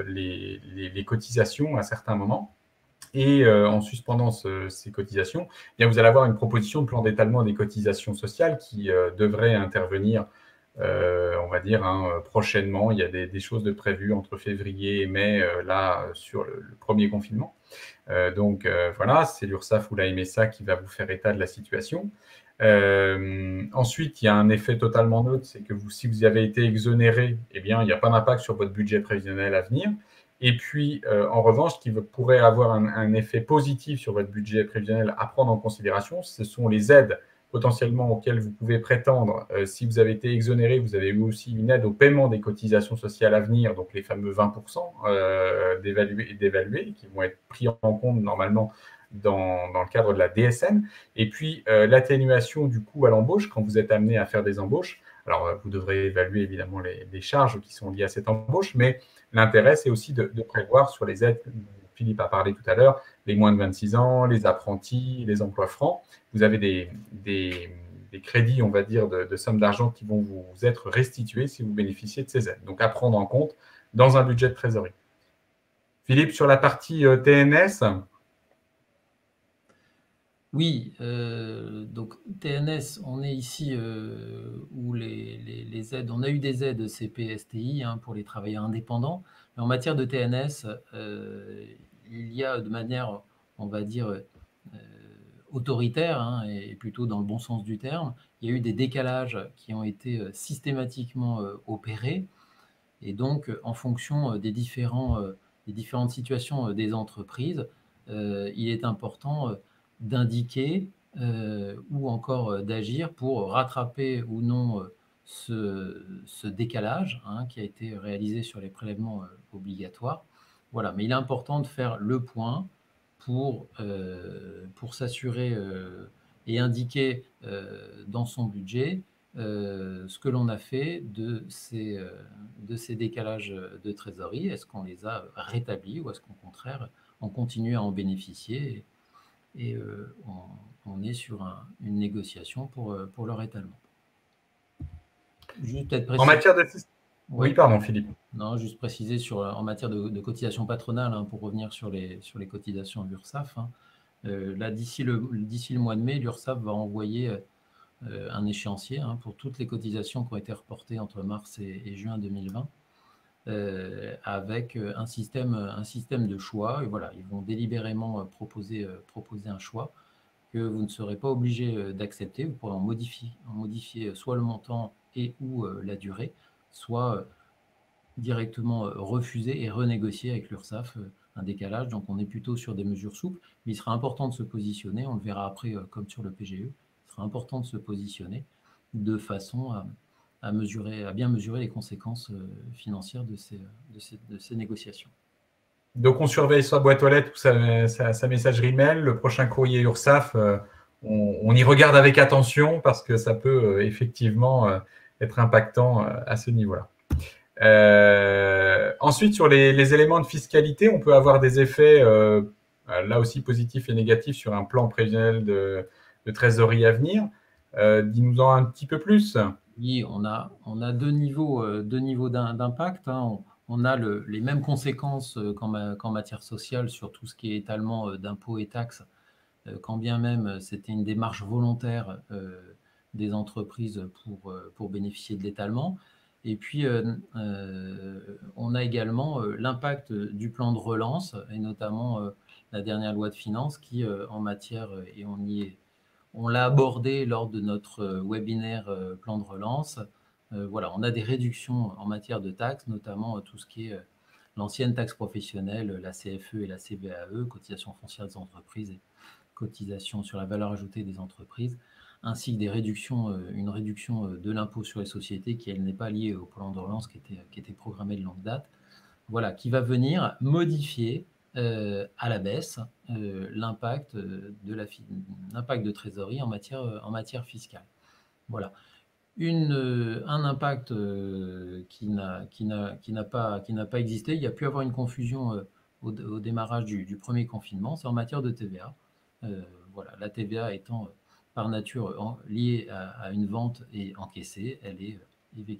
les cotisations à certains moments. Et en suspendant ces cotisations, eh bien, vous allez avoir une proposition de plan d'étalement des cotisations sociales qui devrait intervenir, on va dire, prochainement. Il y a des choses de prévues entre février et mai, là, sur le premier confinement. Donc, voilà, c'est l'URSSAF ou la MSA qui va vous faire état de la situation. Ensuite, il y a un effet totalement neutre, c'est que si vous avez été exonéré, eh bien, il n'y a pas d'impact sur votre budget prévisionnel à venir. Et puis, en revanche, ce qui pourrait avoir un effet positif sur votre budget prévisionnel à prendre en considération, ce sont les aides potentiellement auxquels vous pouvez prétendre. Si vous avez été exonéré, vous avez eu aussi une aide au paiement des cotisations sociales à venir, donc les fameux 20% d'évalués qui vont être pris en compte normalement dans le cadre de la DSN. Et puis, l'atténuation du coût à l'embauche quand vous êtes amené à faire des embauches. Alors, vous devrez évaluer évidemment les charges qui sont liées à cette embauche, mais l'intérêt, c'est aussi de prévoir sur les aides, Philippe a parlé tout à l'heure, les moins de 26 ans, les apprentis, les emplois francs. Vous avez des crédits, on va dire, de sommes d'argent qui vont vous être restitués si vous bénéficiez de ces aides. Donc, à prendre en compte dans un budget de trésorerie. Philippe, sur la partie TNS. Oui, donc TNS, on est ici où les aides, on a eu des aides CP, STI pour les travailleurs indépendants, mais en matière de TNS, il y a de manière, on va dire, autoritaire, et plutôt dans le bon sens du terme, il y a eu des décalages qui ont été systématiquement opérés, et donc en fonction des différentes situations des entreprises, il est important d'indiquer ou encore d'agir pour rattraper ou non ce décalage qui a été réalisé sur les prélèvements obligatoires. Voilà, mais il est important de faire le point pour s'assurer et indiquer dans son budget ce que l'on a fait de ces décalages de trésorerie. Est-ce qu'on les a rétablis ou est-ce qu'au contraire, on continue à en bénéficier et on est sur une négociation pour leur étalement. Juste peut-être préciser. En matière de... Oui, pardon, Philippe. Non, juste préciser en matière de cotisation patronale, pour revenir sur les cotisations de l'URSSAF. Là, d'ici le mois de mai, l'URSSAF va envoyer un échéancier pour toutes les cotisations qui ont été reportées entre mars et juin 2020, avec un système de choix. Et voilà, ils vont délibérément proposer un choix que vous ne serez pas obligé d'accepter. Vous pourrez en modifier soit le montant et ou la durée, soit directement refuser et renégocier avec l'URSSAF un décalage. Donc on est plutôt sur des mesures souples, mais il sera important de se positionner, on le verra après comme sur le PGE, il sera important de se positionner de façon à bien mesurer les conséquences financières de ces négociations. Donc on surveille sa boîte aux lettres ou sa messagerie mail, le prochain courrier URSSAF, on y regarde avec attention parce que ça peut effectivement être impactant à ce niveau-là. Ensuite, sur les éléments de fiscalité, on peut avoir des effets là aussi positifs et négatifs sur un plan prévisionnel de trésorerie à venir. Dis-nous-en un petit peu plus. Oui, on a deux niveaux d'impact. On a les mêmes conséquences qu'en matière sociale sur tout ce qui est étalement d'impôts et taxes, quand bien même c'était une démarche volontaire des entreprises pour bénéficier de l'étalement. Et puis, on a également l'impact du plan de relance, et notamment la dernière loi de finances qui, en matière, et on l'a abordé lors de notre webinaire plan de relance. Voilà, on a des réductions en matière de taxes, notamment tout ce qui est l'ancienne taxe professionnelle, la CFE et la CVAE, cotisation foncière des entreprises et cotisation sur la valeur ajoutée des entreprises, ainsi que une réduction de l'impôt sur les sociétés qui, elle, n'est pas liée au plan de relance qui était programmé de longue date, voilà, qui va venir modifier à la baisse l'impact de trésorerie en matière fiscale. Voilà. Un impact qui n'a pas existé. Il y a pu avoir une confusion au démarrage du premier confinement, c'est en matière de TVA. Voilà, la TVA étant par nature liée à une vente et encaissée, elle est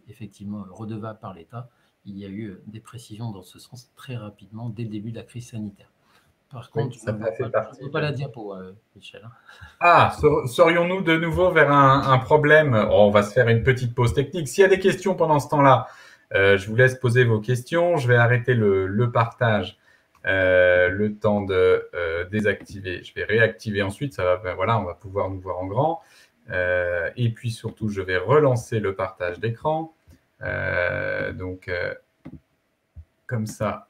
effectivement redevable par l'État. Il y a eu des précisions dans ce sens très rapidement dès le début de la crise sanitaire. Par contre, ça fait partie. Je ne vois pas la diapo, Michel. Serions-nous de nouveau vers un problème? On va se faire une petite pause technique. S'il y a des questions pendant ce temps-là, je vous laisse poser vos questions. Je vais arrêter le partage le temps de désactiver. Je vais réactiver ensuite. Ça va, voilà, on va pouvoir nous voir en grand. Et puis surtout, je vais relancer le partage d'écran. Donc, comme ça,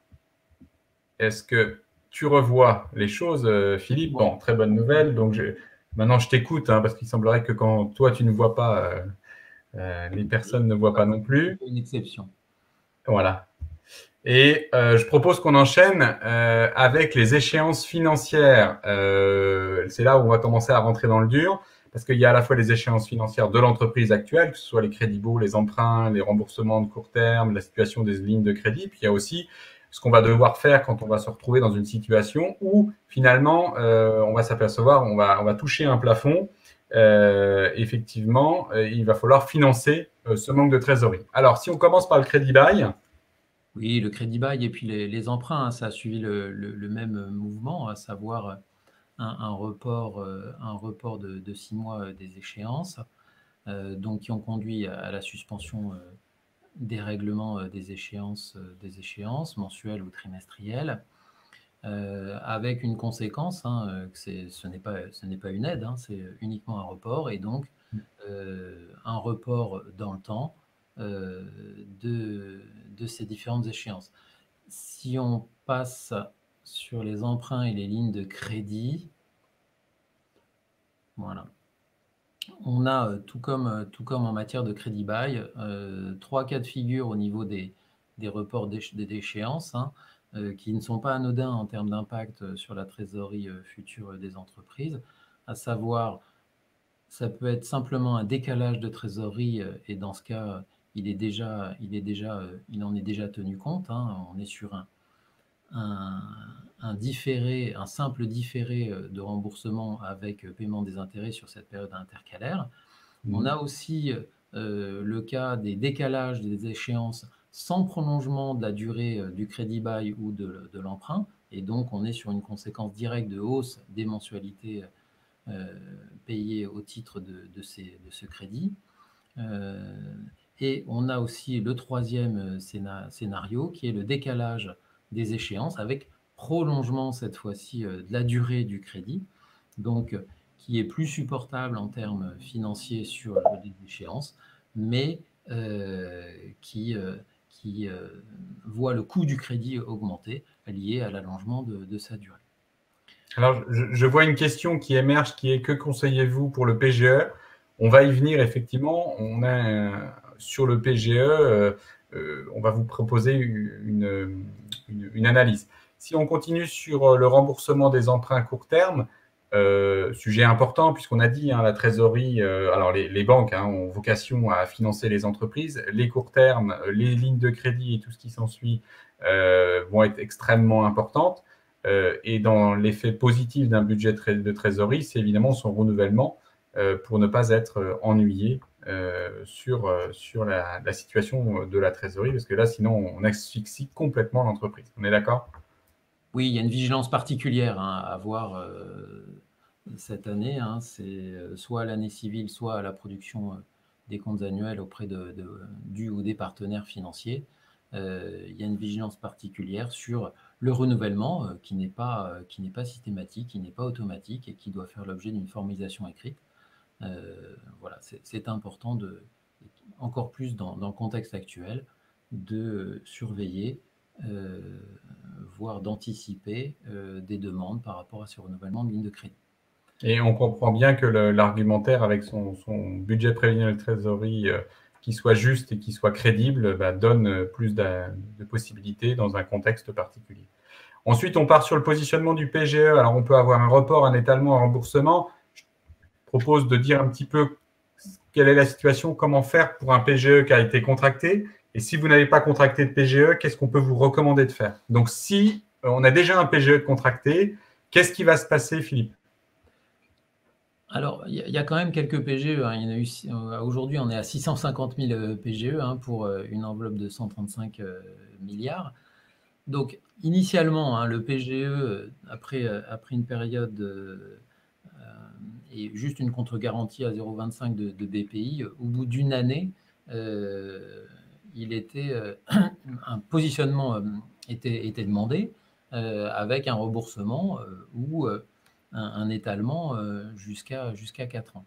est-ce que tu revois les choses, Philippe? Bon, très bonne nouvelle. Donc, Maintenant, je t'écoute, hein, parce qu'il semblerait que quand toi, tu ne vois pas, les personnes ne voient pas non plus. Une exception. Voilà. Et je propose qu'on enchaîne avec les échéances financières. C'est là où on va commencer à rentrer dans le dur, parce qu'il y a à la fois les échéances financières de l'entreprise actuelle, que ce soit les crédits baux, les emprunts, les remboursements de court terme, la situation des lignes de crédit. Puis il y a aussi ce qu'on va devoir faire quand on va se retrouver dans une situation où finalement on va s'apercevoir, on va toucher un plafond. Effectivement, il va falloir financer ce manque de trésorerie. Alors, si on commence par le crédit bail. Oui, le crédit bail et puis les emprunts, hein, ça a suivi le même mouvement, à savoir un report de 6 mois des échéances, donc qui ont conduit à la suspension des règlements des échéances mensuelles ou trimestrielles, avec une conséquence, hein, que ce n'est pas une aide, hein, c'est uniquement un report, et donc un report dans le temps de ces différentes échéances. Si on passe sur les emprunts et les lignes de crédit, voilà. On a, tout comme en matière de crédit bail, 3 cas de figure au niveau des reports d'échéance, hein, qui ne sont pas anodins en termes d'impact sur la trésorerie future des entreprises, à savoir, ça peut être simplement un décalage de trésorerie, et dans ce cas, il en est déjà tenu compte, hein. On est sur un différé, un simple différé de remboursement avec paiement des intérêts sur cette période intercalaire. On a aussi le cas des décalages des échéances sans prolongement de la durée du crédit bail ou de l'emprunt, et donc on est sur une conséquence directe de hausse des mensualités payées au titre de ce crédit. Et on a aussi le troisième scénario, qui est le décalage des échéances avec prolongement cette fois-ci de la durée du crédit, donc qui est plus supportable en termes financiers sur les échéances, mais qui voit le coût du crédit augmenter lié à l'allongement de sa durée. Alors, je vois une question qui émerge, qui est: que conseillez-vous pour le PGE? On va y venir, effectivement. On a sur le PGE, on va vous proposer une analyse. Si on continue sur le remboursement des emprunts court terme, sujet important, puisqu'on a dit, hein, la trésorerie, alors les banques, hein, ont vocation à financer les entreprises. Les court termes, les lignes de crédit et tout ce qui s'ensuit vont être extrêmement importantes. Et dans l'effet positif d'un budget de trésorerie, c'est évidemment son renouvellement pour ne pas être ennuyé sur la situation de la trésorerie, parce que là, sinon, on asphyxie complètement l'entreprise. On est d'accord? Oui, il y a une vigilance particulière, hein, à avoir cette année, hein. C'est soit à l'année civile, soit à la production des comptes annuels auprès du ou des partenaires financiers. Il y a une vigilance particulière sur le renouvellement qui n'est pas systématique, qui n'est pas automatique et qui doit faire l'objet d'une formalisation écrite. Voilà, c'est important, encore plus dans le contexte actuel, de surveiller, voire d'anticiper des demandes par rapport à ce renouvellement de ligne de crédit. Et on comprend bien que l'argumentaire, avec son budget prévisionnel de trésorerie qui soit juste et qui soit crédible, donne plus de possibilités dans un contexte particulier. Ensuite, on part sur le positionnement du PGE. Alors, on peut avoir un report, un étalement, un remboursement. Je propose de dire un petit peu quelle est la situation, comment faire pour un PGE qui a été contracté. Et si vous n'avez pas contracté de PGE, qu'est-ce qu'on peut vous recommander de faire? Donc, si on a déjà un PGE contracté, qu'est-ce qui va se passer, Philippe? Alors, il y a quand même quelques PGE, hein. Il y en a eu, aujourd'hui, on est à 650 000 PGE, hein, pour une enveloppe de 135 milliards. Donc, initialement, hein, le PGE, après une période et juste une contre-garantie à 0,25 de BPI, au bout d'une année, un positionnement était demandé avec un remboursement ou un étalement jusqu'à 4 ans.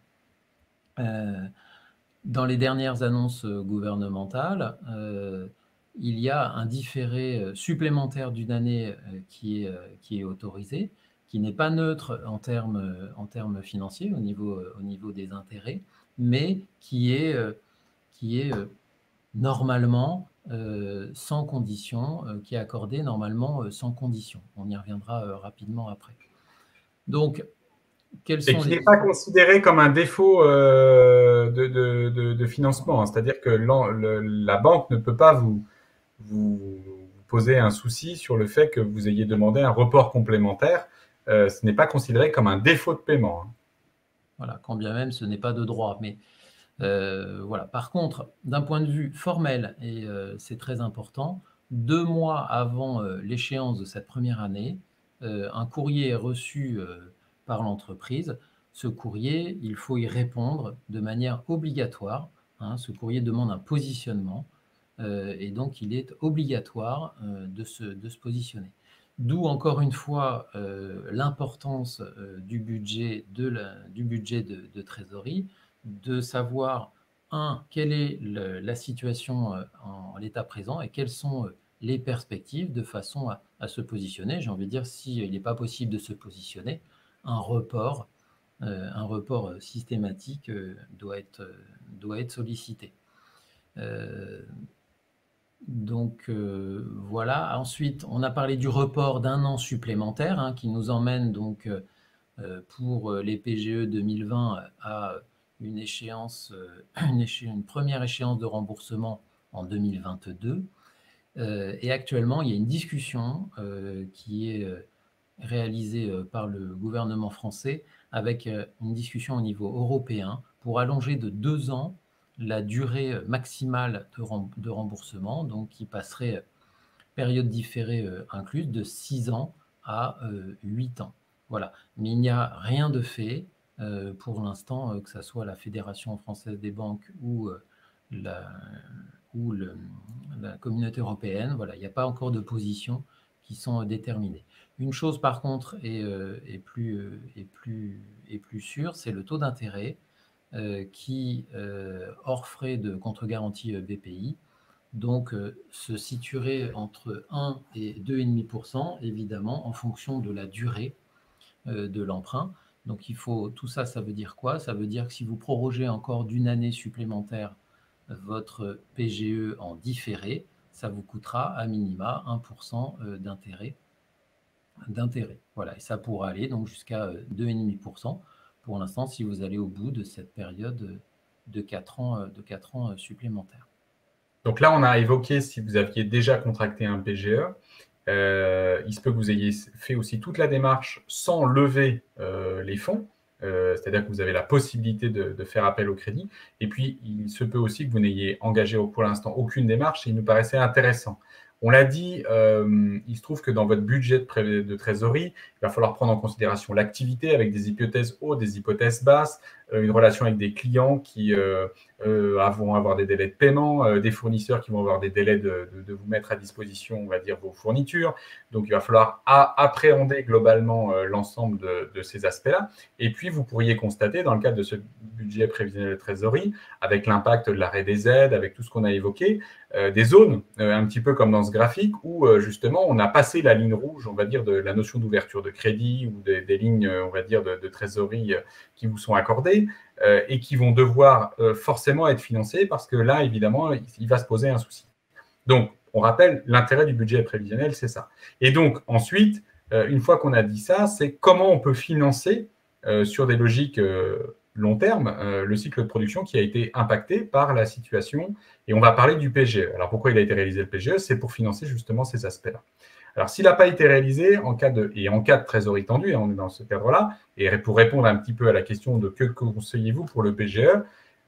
Dans les dernières annonces gouvernementales, il y a un différé supplémentaire d'une année qui est autorisé, qui n'est pas neutre en termes financiers au niveau des intérêts, mais qui est normalement sans condition, qui est accordé normalement sans condition. On y reviendra rapidement après. Donc, quels et sont qui les... n'est pas considéré comme un défaut de financement, hein. C'est-à-dire que la banque ne peut pas vous poser un souci sur le fait que vous ayez demandé un report complémentaire. Ce n'est pas considéré comme un défaut de paiement, hein. Voilà, quand bien même ce n'est pas de droit. Mais voilà. Par contre, d'un point de vue formel, et c'est très important, 2 mois avant l'échéance de cette première année, un courrier est reçu par l'entreprise. Ce courrier, il faut y répondre de manière obligatoire, hein. Ce courrier demande un positionnement et donc il est obligatoire de se positionner. D'où encore une fois l'importance du budget de trésorerie, de savoir, quelle est la situation en l'état présent et quelles sont les perspectives de façon à se positionner. J'ai envie de dire, s'il n'est pas possible de se positionner, un report systématique doit être sollicité. Donc voilà. Ensuite, on a parlé du report d'1 an supplémentaire, hein, qui nous emmène donc pour les PGE 2020 à une première échéance de remboursement en 2022. Et actuellement, il y a une discussion qui est réalisée par le gouvernement français avec une discussion au niveau européen pour allonger de 2 ans la durée maximale de remboursement, donc qui passerait, période différée incluse, de 6 ans à 8 ans. Voilà. Mais il n'y a rien de fait pour l'instant, que ce soit la Fédération française des banques ou la communauté européenne. Voilà, il n'y a pas encore de positions qui sont déterminées. Une chose par contre est plus sûre, c'est le taux d'intérêt qui, hors frais de contre-garantie BPI, donc se situerait entre 1 et 2,5%, évidemment, en fonction de la durée de l'emprunt. Donc tout ça, ça veut dire quoi? Ça veut dire que si vous prorogez encore d'1 année supplémentaire votre PGE en différé, ça vous coûtera à minima 1% d'intérêt. Voilà, et ça pourra aller donc jusqu'à 2,5% pour l'instant si vous allez au bout de cette période de 4 ans supplémentaires. Donc là, on a évoqué si vous aviez déjà contracté un PGE. Il se peut que vous ayez fait aussi toute la démarche sans lever les fonds, c'est-à-dire que vous avez la possibilité de faire appel au crédit. Et puis, il se peut aussi que vous n'ayez engagé pour l'instant aucune démarche et il nous paraissait intéressant. On l'a dit, il se trouve que dans votre budget de trésorerie, il va falloir prendre en considération l'activité avec des hypothèses hautes, des hypothèses basses, une relation avec des clients qui vont avoir des délais de paiement, des fournisseurs qui vont avoir des délais de vous mettre à disposition, on va dire, vos fournitures. Donc, il va falloir appréhender globalement l'ensemble de ces aspects-là. Et puis, vous pourriez constater, dans le cadre de ce budget prévisionnel de trésorerie, avec l'impact de l'arrêt des aides, avec tout ce qu'on a évoqué, des zones, un petit peu comme dans ce graphique, où justement, on a passé la ligne rouge, on va dire, de la notion d'ouverture de crédit ou des lignes, on va dire, de trésorerie qui vous sont accordées et qui vont devoir forcément être financées parce que là, évidemment, il va se poser un souci. Donc, on rappelle, l'intérêt du budget prévisionnel, c'est ça. Et donc, ensuite, une fois qu'on a dit ça, c'est comment on peut financer sur des logiques long terme le cycle de production qui a été impacté par la situation. Et on va parler du PGE. Alors, pourquoi il a été réalisé le PGE? C'est pour financer justement ces aspects-là. Alors, s'il n'a pas été réalisé, en cas de trésorerie tendue, on est dans ce cadre-là, et pour répondre un petit peu à la question de que conseillez-vous pour le PGE,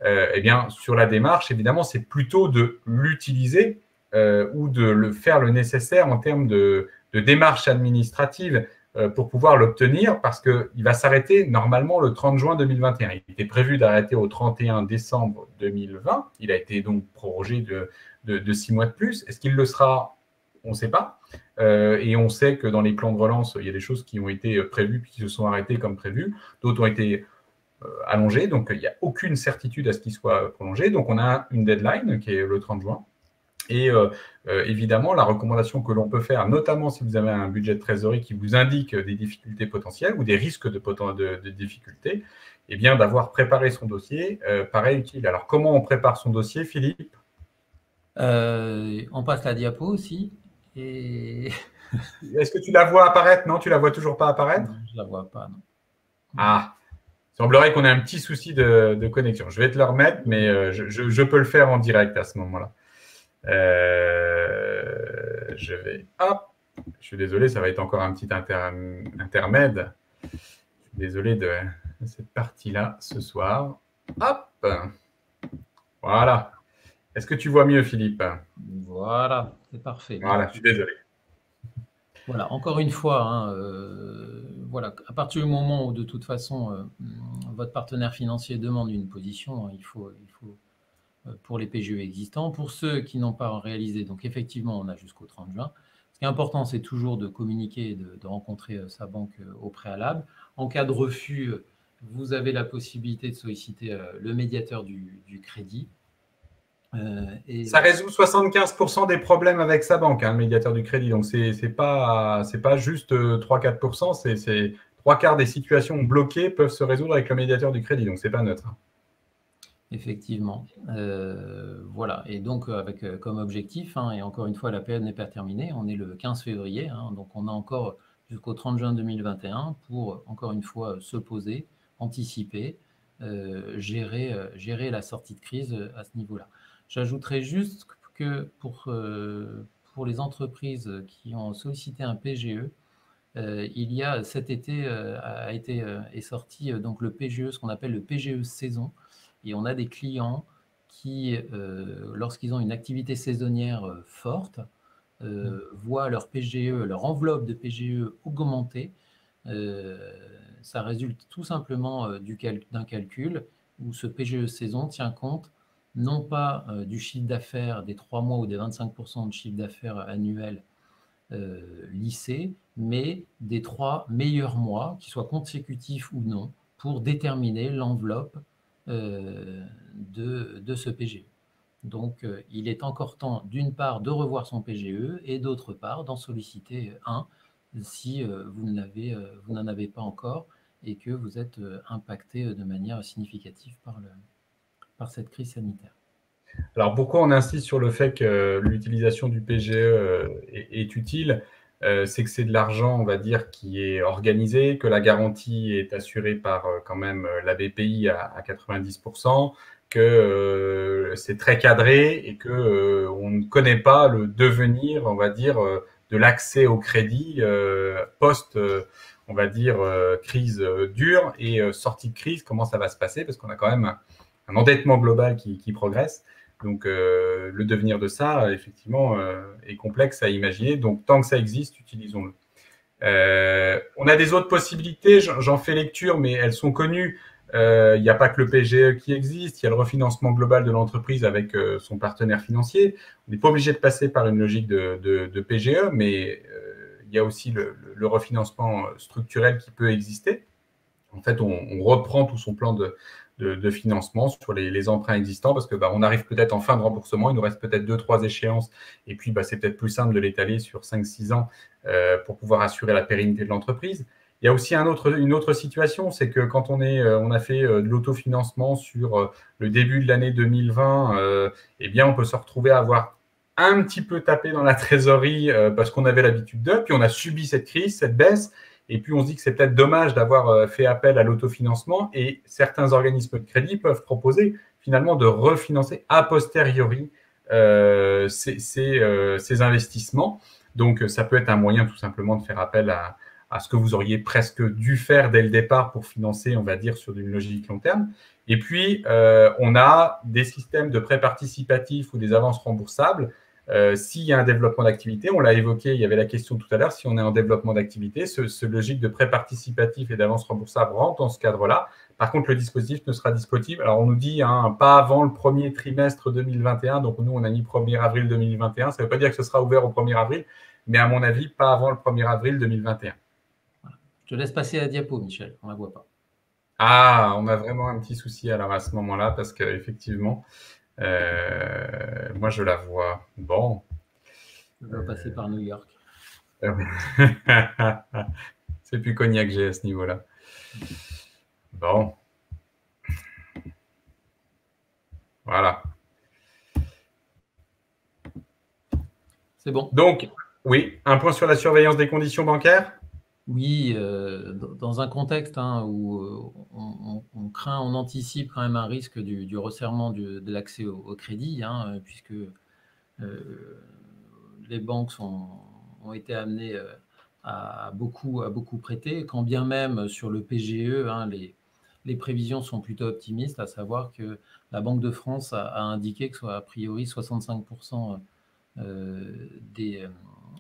eh bien, sur la démarche, évidemment, c'est plutôt de l'utiliser ou de faire le nécessaire en termes de démarche administrative pour pouvoir l'obtenir, parce qu'il va s'arrêter normalement le 30 juin 2021. Il était prévu d'arrêter au 31 décembre 2020. Il a été donc prorogé de 6 mois de plus. Est-ce qu'il le sera? On ne sait pas. Et on sait que dans les plans de relance, il y a des choses qui ont été prévues puis qui se sont arrêtées comme prévu. D'autres ont été allongées. Donc, il n'y a aucune certitude à ce qu'il soit prolongé. Donc, on a une deadline qui est le 30 juin. Et évidemment, la recommandation que l'on peut faire, notamment si vous avez un budget de trésorerie qui vous indique des difficultés potentielles ou des risques de difficultés, eh bien d'avoir préparé son dossier paraît utile. Alors, comment on prépare son dossier, Philippe? On passe la diapo aussi. Et... Est-ce que tu la vois apparaître? Non, tu la vois toujours pas apparaître? Non, je la vois pas, non. Ah, il semblerait qu'on ait un petit souci de connexion. Je vais te le remettre, mais je peux le faire en direct à ce moment-là. Je vais... Hop, je suis désolé, ça va être encore un petit intermède. Je suis désolé de cette partie-là ce soir. Hop, voilà. Est-ce que tu vois mieux, Philippe? Voilà, c'est parfait. Voilà, je suis désolé. Voilà, encore une fois, hein, voilà, à partir du moment où de toute façon votre partenaire financier demande une position, il faut pour les PGE existants. Pour ceux qui n'ont pas réalisé, donc effectivement, on a jusqu'au 30 juin. Ce qui est important, c'est toujours de communiquer et de rencontrer sa banque au préalable. En cas de refus, vous avez la possibilité de solliciter le médiateur du crédit. Ça résout 75% des problèmes avec sa banque, hein, le médiateur du crédit. Donc, c'est pas juste 3-4%, c'est 3/4 des situations bloquées peuvent se résoudre avec le médiateur du crédit. Donc, c'est pas neutre. Effectivement. Voilà. Et donc, avec comme objectif, hein, et encore une fois, la période n'est pas terminée, on est le 15 février, hein, donc on a encore jusqu'au 30 juin 2021 pour, encore une fois, se poser, anticiper, gérer la sortie de crise à ce niveau-là. J'ajouterais juste que pour les entreprises qui ont sollicité un PGE, il y a cet été est sorti donc le PGE, ce qu'on appelle le PGE saison, et on a des clients qui, lorsqu'ils ont une activité saisonnière forte, voient leur PGE, leur enveloppe de PGE augmenter. Ça résulte tout simplement d'un calcul où ce PGE saison tient compte non pas du chiffre d'affaires des 3 mois ou des 25% de chiffre d'affaires annuel lissé, mais des 3 meilleurs mois, qu'ils soient consécutifs ou non, pour déterminer l'enveloppe de ce PGE. Donc, il est encore temps, d'une part, de revoir son PGE et d'autre part, d'en solliciter un si vous n'en avez pas encore et que vous êtes impacté de manière significative par cette crise sanitaire. Alors, pourquoi on insiste sur le fait que l'utilisation du PGE est utile? C'est que c'est de l'argent, on va dire, qui est organisé, que la garantie est assurée par quand même la BPI à 90%, que c'est très cadré et que on ne connaît pas le devenir, on va dire, de l'accès au crédit post, on va dire, crise dure et sortie de crise, comment ça va se passer, parce qu'on a quand même un endettement global qui progresse. Donc, le devenir de ça, effectivement, est complexe à imaginer. Donc, tant que ça existe, utilisons-le. On a des autres possibilités, j'en fais lecture, mais elles sont connues. Il n'y a pas que le PGE qui existe, il y a le refinancement global de l'entreprise avec son partenaire financier. On n'est pas obligé de passer par une logique de PGE, mais il y a aussi le refinancement structurel qui peut exister. En fait, on reprend tout son plan de financement sur les emprunts existants parce que on arrive peut-être en fin de remboursement, il nous reste peut-être 2-3 échéances et puis c'est peut-être plus simple de l'étaler sur 5-6 ans pour pouvoir assurer la pérennité de l'entreprise. Il y a aussi une autre situation, c'est que quand on a fait de l'autofinancement sur le début de l'année 2020, eh bien on peut se retrouver à avoir un petit peu tapé dans la trésorerie parce qu'on avait l'habitude de, puis on a subi cette crise, cette baisse. Et puis, on se dit que c'est peut-être dommage d'avoir fait appel à l'autofinancement et certains organismes de crédit peuvent proposer finalement de refinancer a posteriori ces investissements. Donc, ça peut être un moyen tout simplement de faire appel à ce que vous auriez presque dû faire dès le départ pour financer, on va dire, sur une logique long terme. Et puis, on a des systèmes de prêts participatifs ou des avances remboursables. S'il y a un développement d'activité, on l'a évoqué, il y avait la question tout à l'heure, si on est en développement d'activité, ce logique de prêt participatif et d'avance remboursable rentre dans ce cadre-là. Par contre, le dispositif ne sera disponible. Alors, on nous dit pas avant le premier trimestre 2021. Donc, nous, on a mis 1er avril 2021. Ça ne veut pas dire que ce sera ouvert au 1er avril, mais à mon avis, pas avant le 1er avril 2021. Voilà. Je te laisse passer la diapo, Michel. On ne la voit pas. Ah, on a vraiment un petit souci alors à ce moment-là parce qu'effectivement, Moi, je la vois. Bon. Ça doit passer par New York. C'est plus Cognac que j'ai à ce niveau-là. Bon. Voilà. C'est bon. Donc, oui, un point sur la surveillance des conditions bancaires. Oui, dans un contexte où on craint, on anticipe quand même un risque du resserrement de l'accès au crédit, puisque les banques ont été amenées à beaucoup prêter, quand bien même sur le PGE, les prévisions sont plutôt optimistes, à savoir que la Banque de France a indiqué que a priori 65%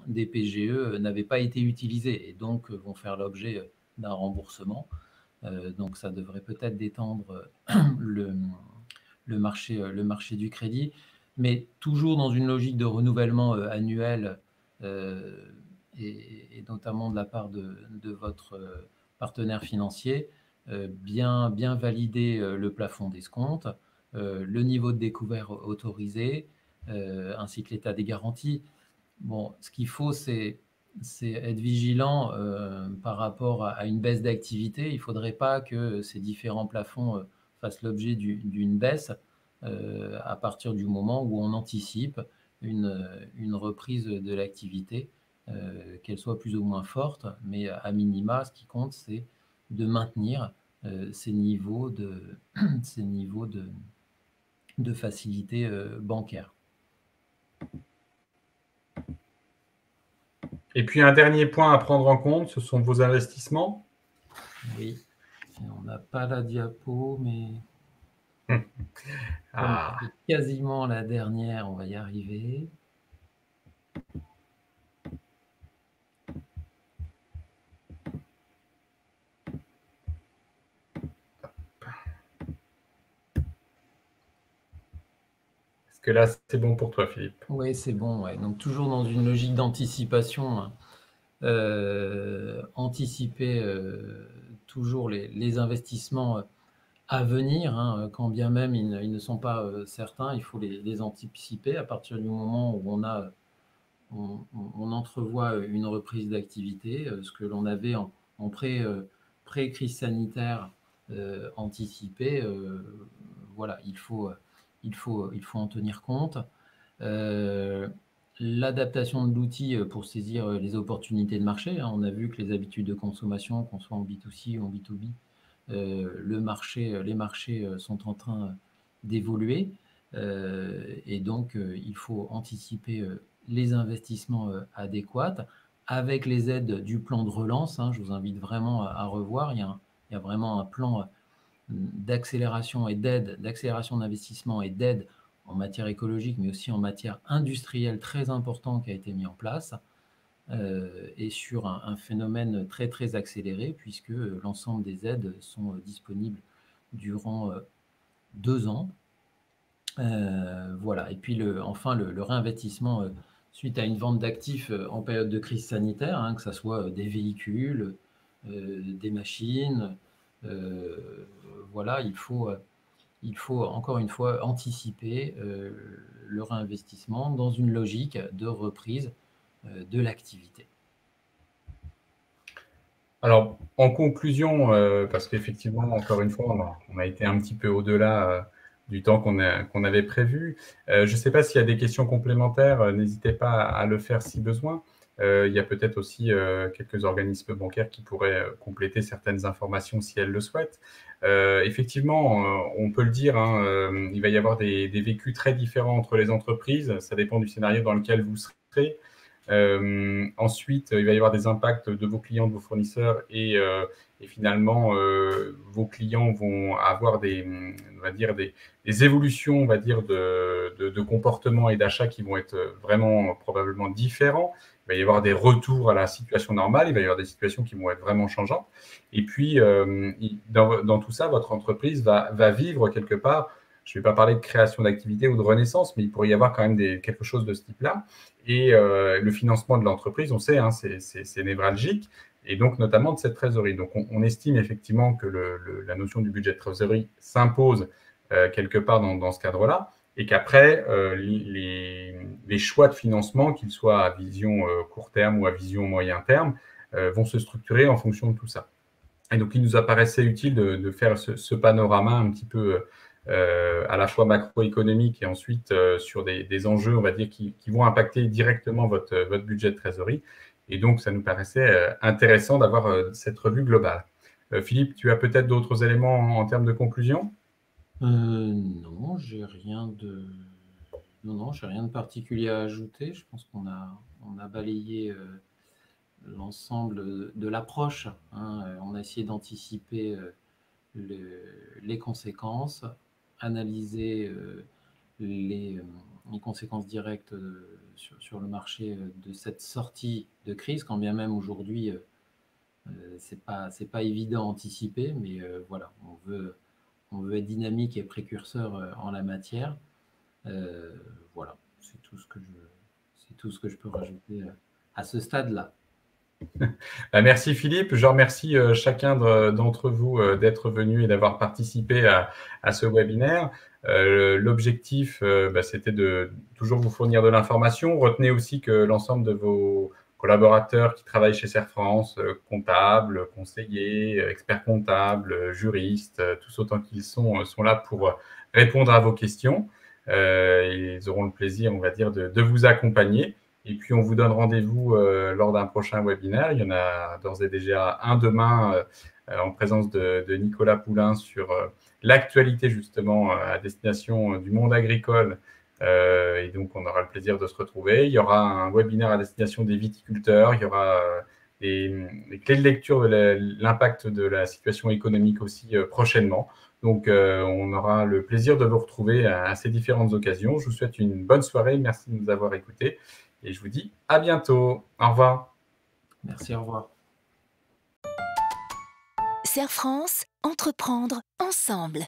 des PGE n'avaient pas été utilisés et donc vont faire l'objet d'un remboursement. Donc ça devrait peut-être détendre le marché du crédit, mais toujours dans une logique de renouvellement annuel et notamment de la part de votre partenaire financier, bien valider le plafond d'escompte, le niveau de découvert autorisé, ainsi que l'état des garanties. Bon, ce qu'il faut, c'est être vigilant par rapport à une baisse d'activité. Il ne faudrait pas que ces différents plafonds fassent l'objet d'une baisse à partir du moment où on anticipe une reprise de l'activité, qu'elle soit plus ou moins forte, mais à minima, ce qui compte, c'est de maintenir ces niveaux de facilité bancaire. Et puis, un dernier point à prendre en compte, ce sont vos investissements. Oui, on n'a pas la diapo, mais c'est quasiment la dernière, on va y arriver. Est-ce que là, c'est bon pour toi, Philippe? Oui, c'est bon. Ouais. Donc, toujours dans une logique d'anticipation, anticiper toujours les investissements à venir, quand bien même ils ne sont pas certains, il faut les anticiper à partir du moment où on entrevoit une reprise d'activité, ce que l'on avait en pré-crise sanitaire anticipé. Voilà, il faut en tenir compte. L'adaptation de l'outil pour saisir les opportunités de marché. On a vu que les habitudes de consommation, qu'on soit en B2C ou en B2B, les marchés sont en train d'évoluer. Et donc, il faut anticiper les investissements adéquats avec les aides du plan de relance. Je vous invite vraiment à revoir. Il y a vraiment un plan d'accélération et d'aide, d'accélération d'investissement et d'aide en matière écologique, mais aussi en matière industrielle très important qui a été mis en place, et sur un phénomène très, très accéléré, puisque l'ensemble des aides sont disponibles durant 2 ans. Voilà. Et puis, enfin, le réinvestissement suite à une vente d'actifs en période de crise sanitaire, que ce soit des véhicules, des machines. Voilà, il faut encore une fois anticiper le réinvestissement dans une logique de reprise de l'activité. Alors, en conclusion, parce qu'effectivement, encore une fois, on a été un petit peu au-delà du temps qu'on avait prévu. Je ne sais pas s'il y a des questions complémentaires, n'hésitez pas à le faire si besoin. Il y a peut-être aussi quelques organismes bancaires qui pourraient compléter certaines informations si elles le souhaitent. Effectivement, on peut le dire, il va y avoir des vécus très différents entre les entreprises. Ça dépend du scénario dans lequel vous serez. Ensuite, il va y avoir des impacts de vos clients, de vos fournisseurs, et finalement, vos clients vont avoir on va dire des évolutions, on va dire, de comportement et d'achat qui vont être vraiment probablement différents. Il va y avoir des retours à la situation normale, il va y avoir des situations qui vont être vraiment changeantes. Et puis, dans tout ça, votre entreprise va vivre quelque part. Je ne vais pas parler de création d'activité ou de renaissance, mais il pourrait y avoir quand même quelque chose de ce type-là. Et le financement de l'entreprise, on sait, c'est névralgique, et donc notamment de cette trésorerie. Donc on estime effectivement que la notion du budget de trésorerie s'impose quelque part dans ce cadre-là. et qu'après, les choix de financement, qu'ils soient à vision court terme ou à vision moyen terme, vont se structurer en fonction de tout ça. Et donc, il nous apparaissait utile de faire ce panorama un petit peu à la fois macroéconomique et ensuite sur des enjeux, on va dire, qui vont impacter directement votre budget de trésorerie. Et donc, ça nous paraissait intéressant d'avoir cette revue globale. Philippe, tu as peut-être d'autres éléments en termes de conclusion? Non, j'ai rien de... Non, j'ai rien de particulier à ajouter. Je pense qu'on a balayé l'ensemble de l'approche, hein. On a essayé d'anticiper les conséquences, analyser les conséquences directes sur le marché de cette sortie de crise, quand bien même aujourd'hui, c'est pas évident à anticiper, mais voilà, on veut être dynamique et précurseur en la matière. Voilà, c'est tout ce que je peux rajouter à ce stade-là. Merci Philippe, je remercie chacun d'entre vous d'être venu et d'avoir participé à ce webinaire. L'objectif, c'était de toujours vous fournir de l'information. Retenez aussi que l'ensemble de vos collaborateurs qui travaillent chez Serre France, comptables, conseillers, experts comptables, juristes, tous autant qu'ils sont là pour répondre à vos questions. Ils auront le plaisir, on va dire, de vous accompagner. Et puis, on vous donne rendez-vous lors d'un prochain webinaire. Il y en a d'ores et déjà un demain en présence de Nicolas Poulain sur l'actualité justement à destination du monde agricole. Et donc, on aura le plaisir de se retrouver. Il y aura un webinaire à destination des viticulteurs. Il y aura des clés de lecture de l'impact de la situation économique aussi prochainement. Donc, on aura le plaisir de vous retrouver à ces différentes occasions. Je vous souhaite une bonne soirée. Merci de nous avoir écoutés. Et je vous dis à bientôt. Au revoir. Merci, au revoir. Serre France, entreprendre ensemble.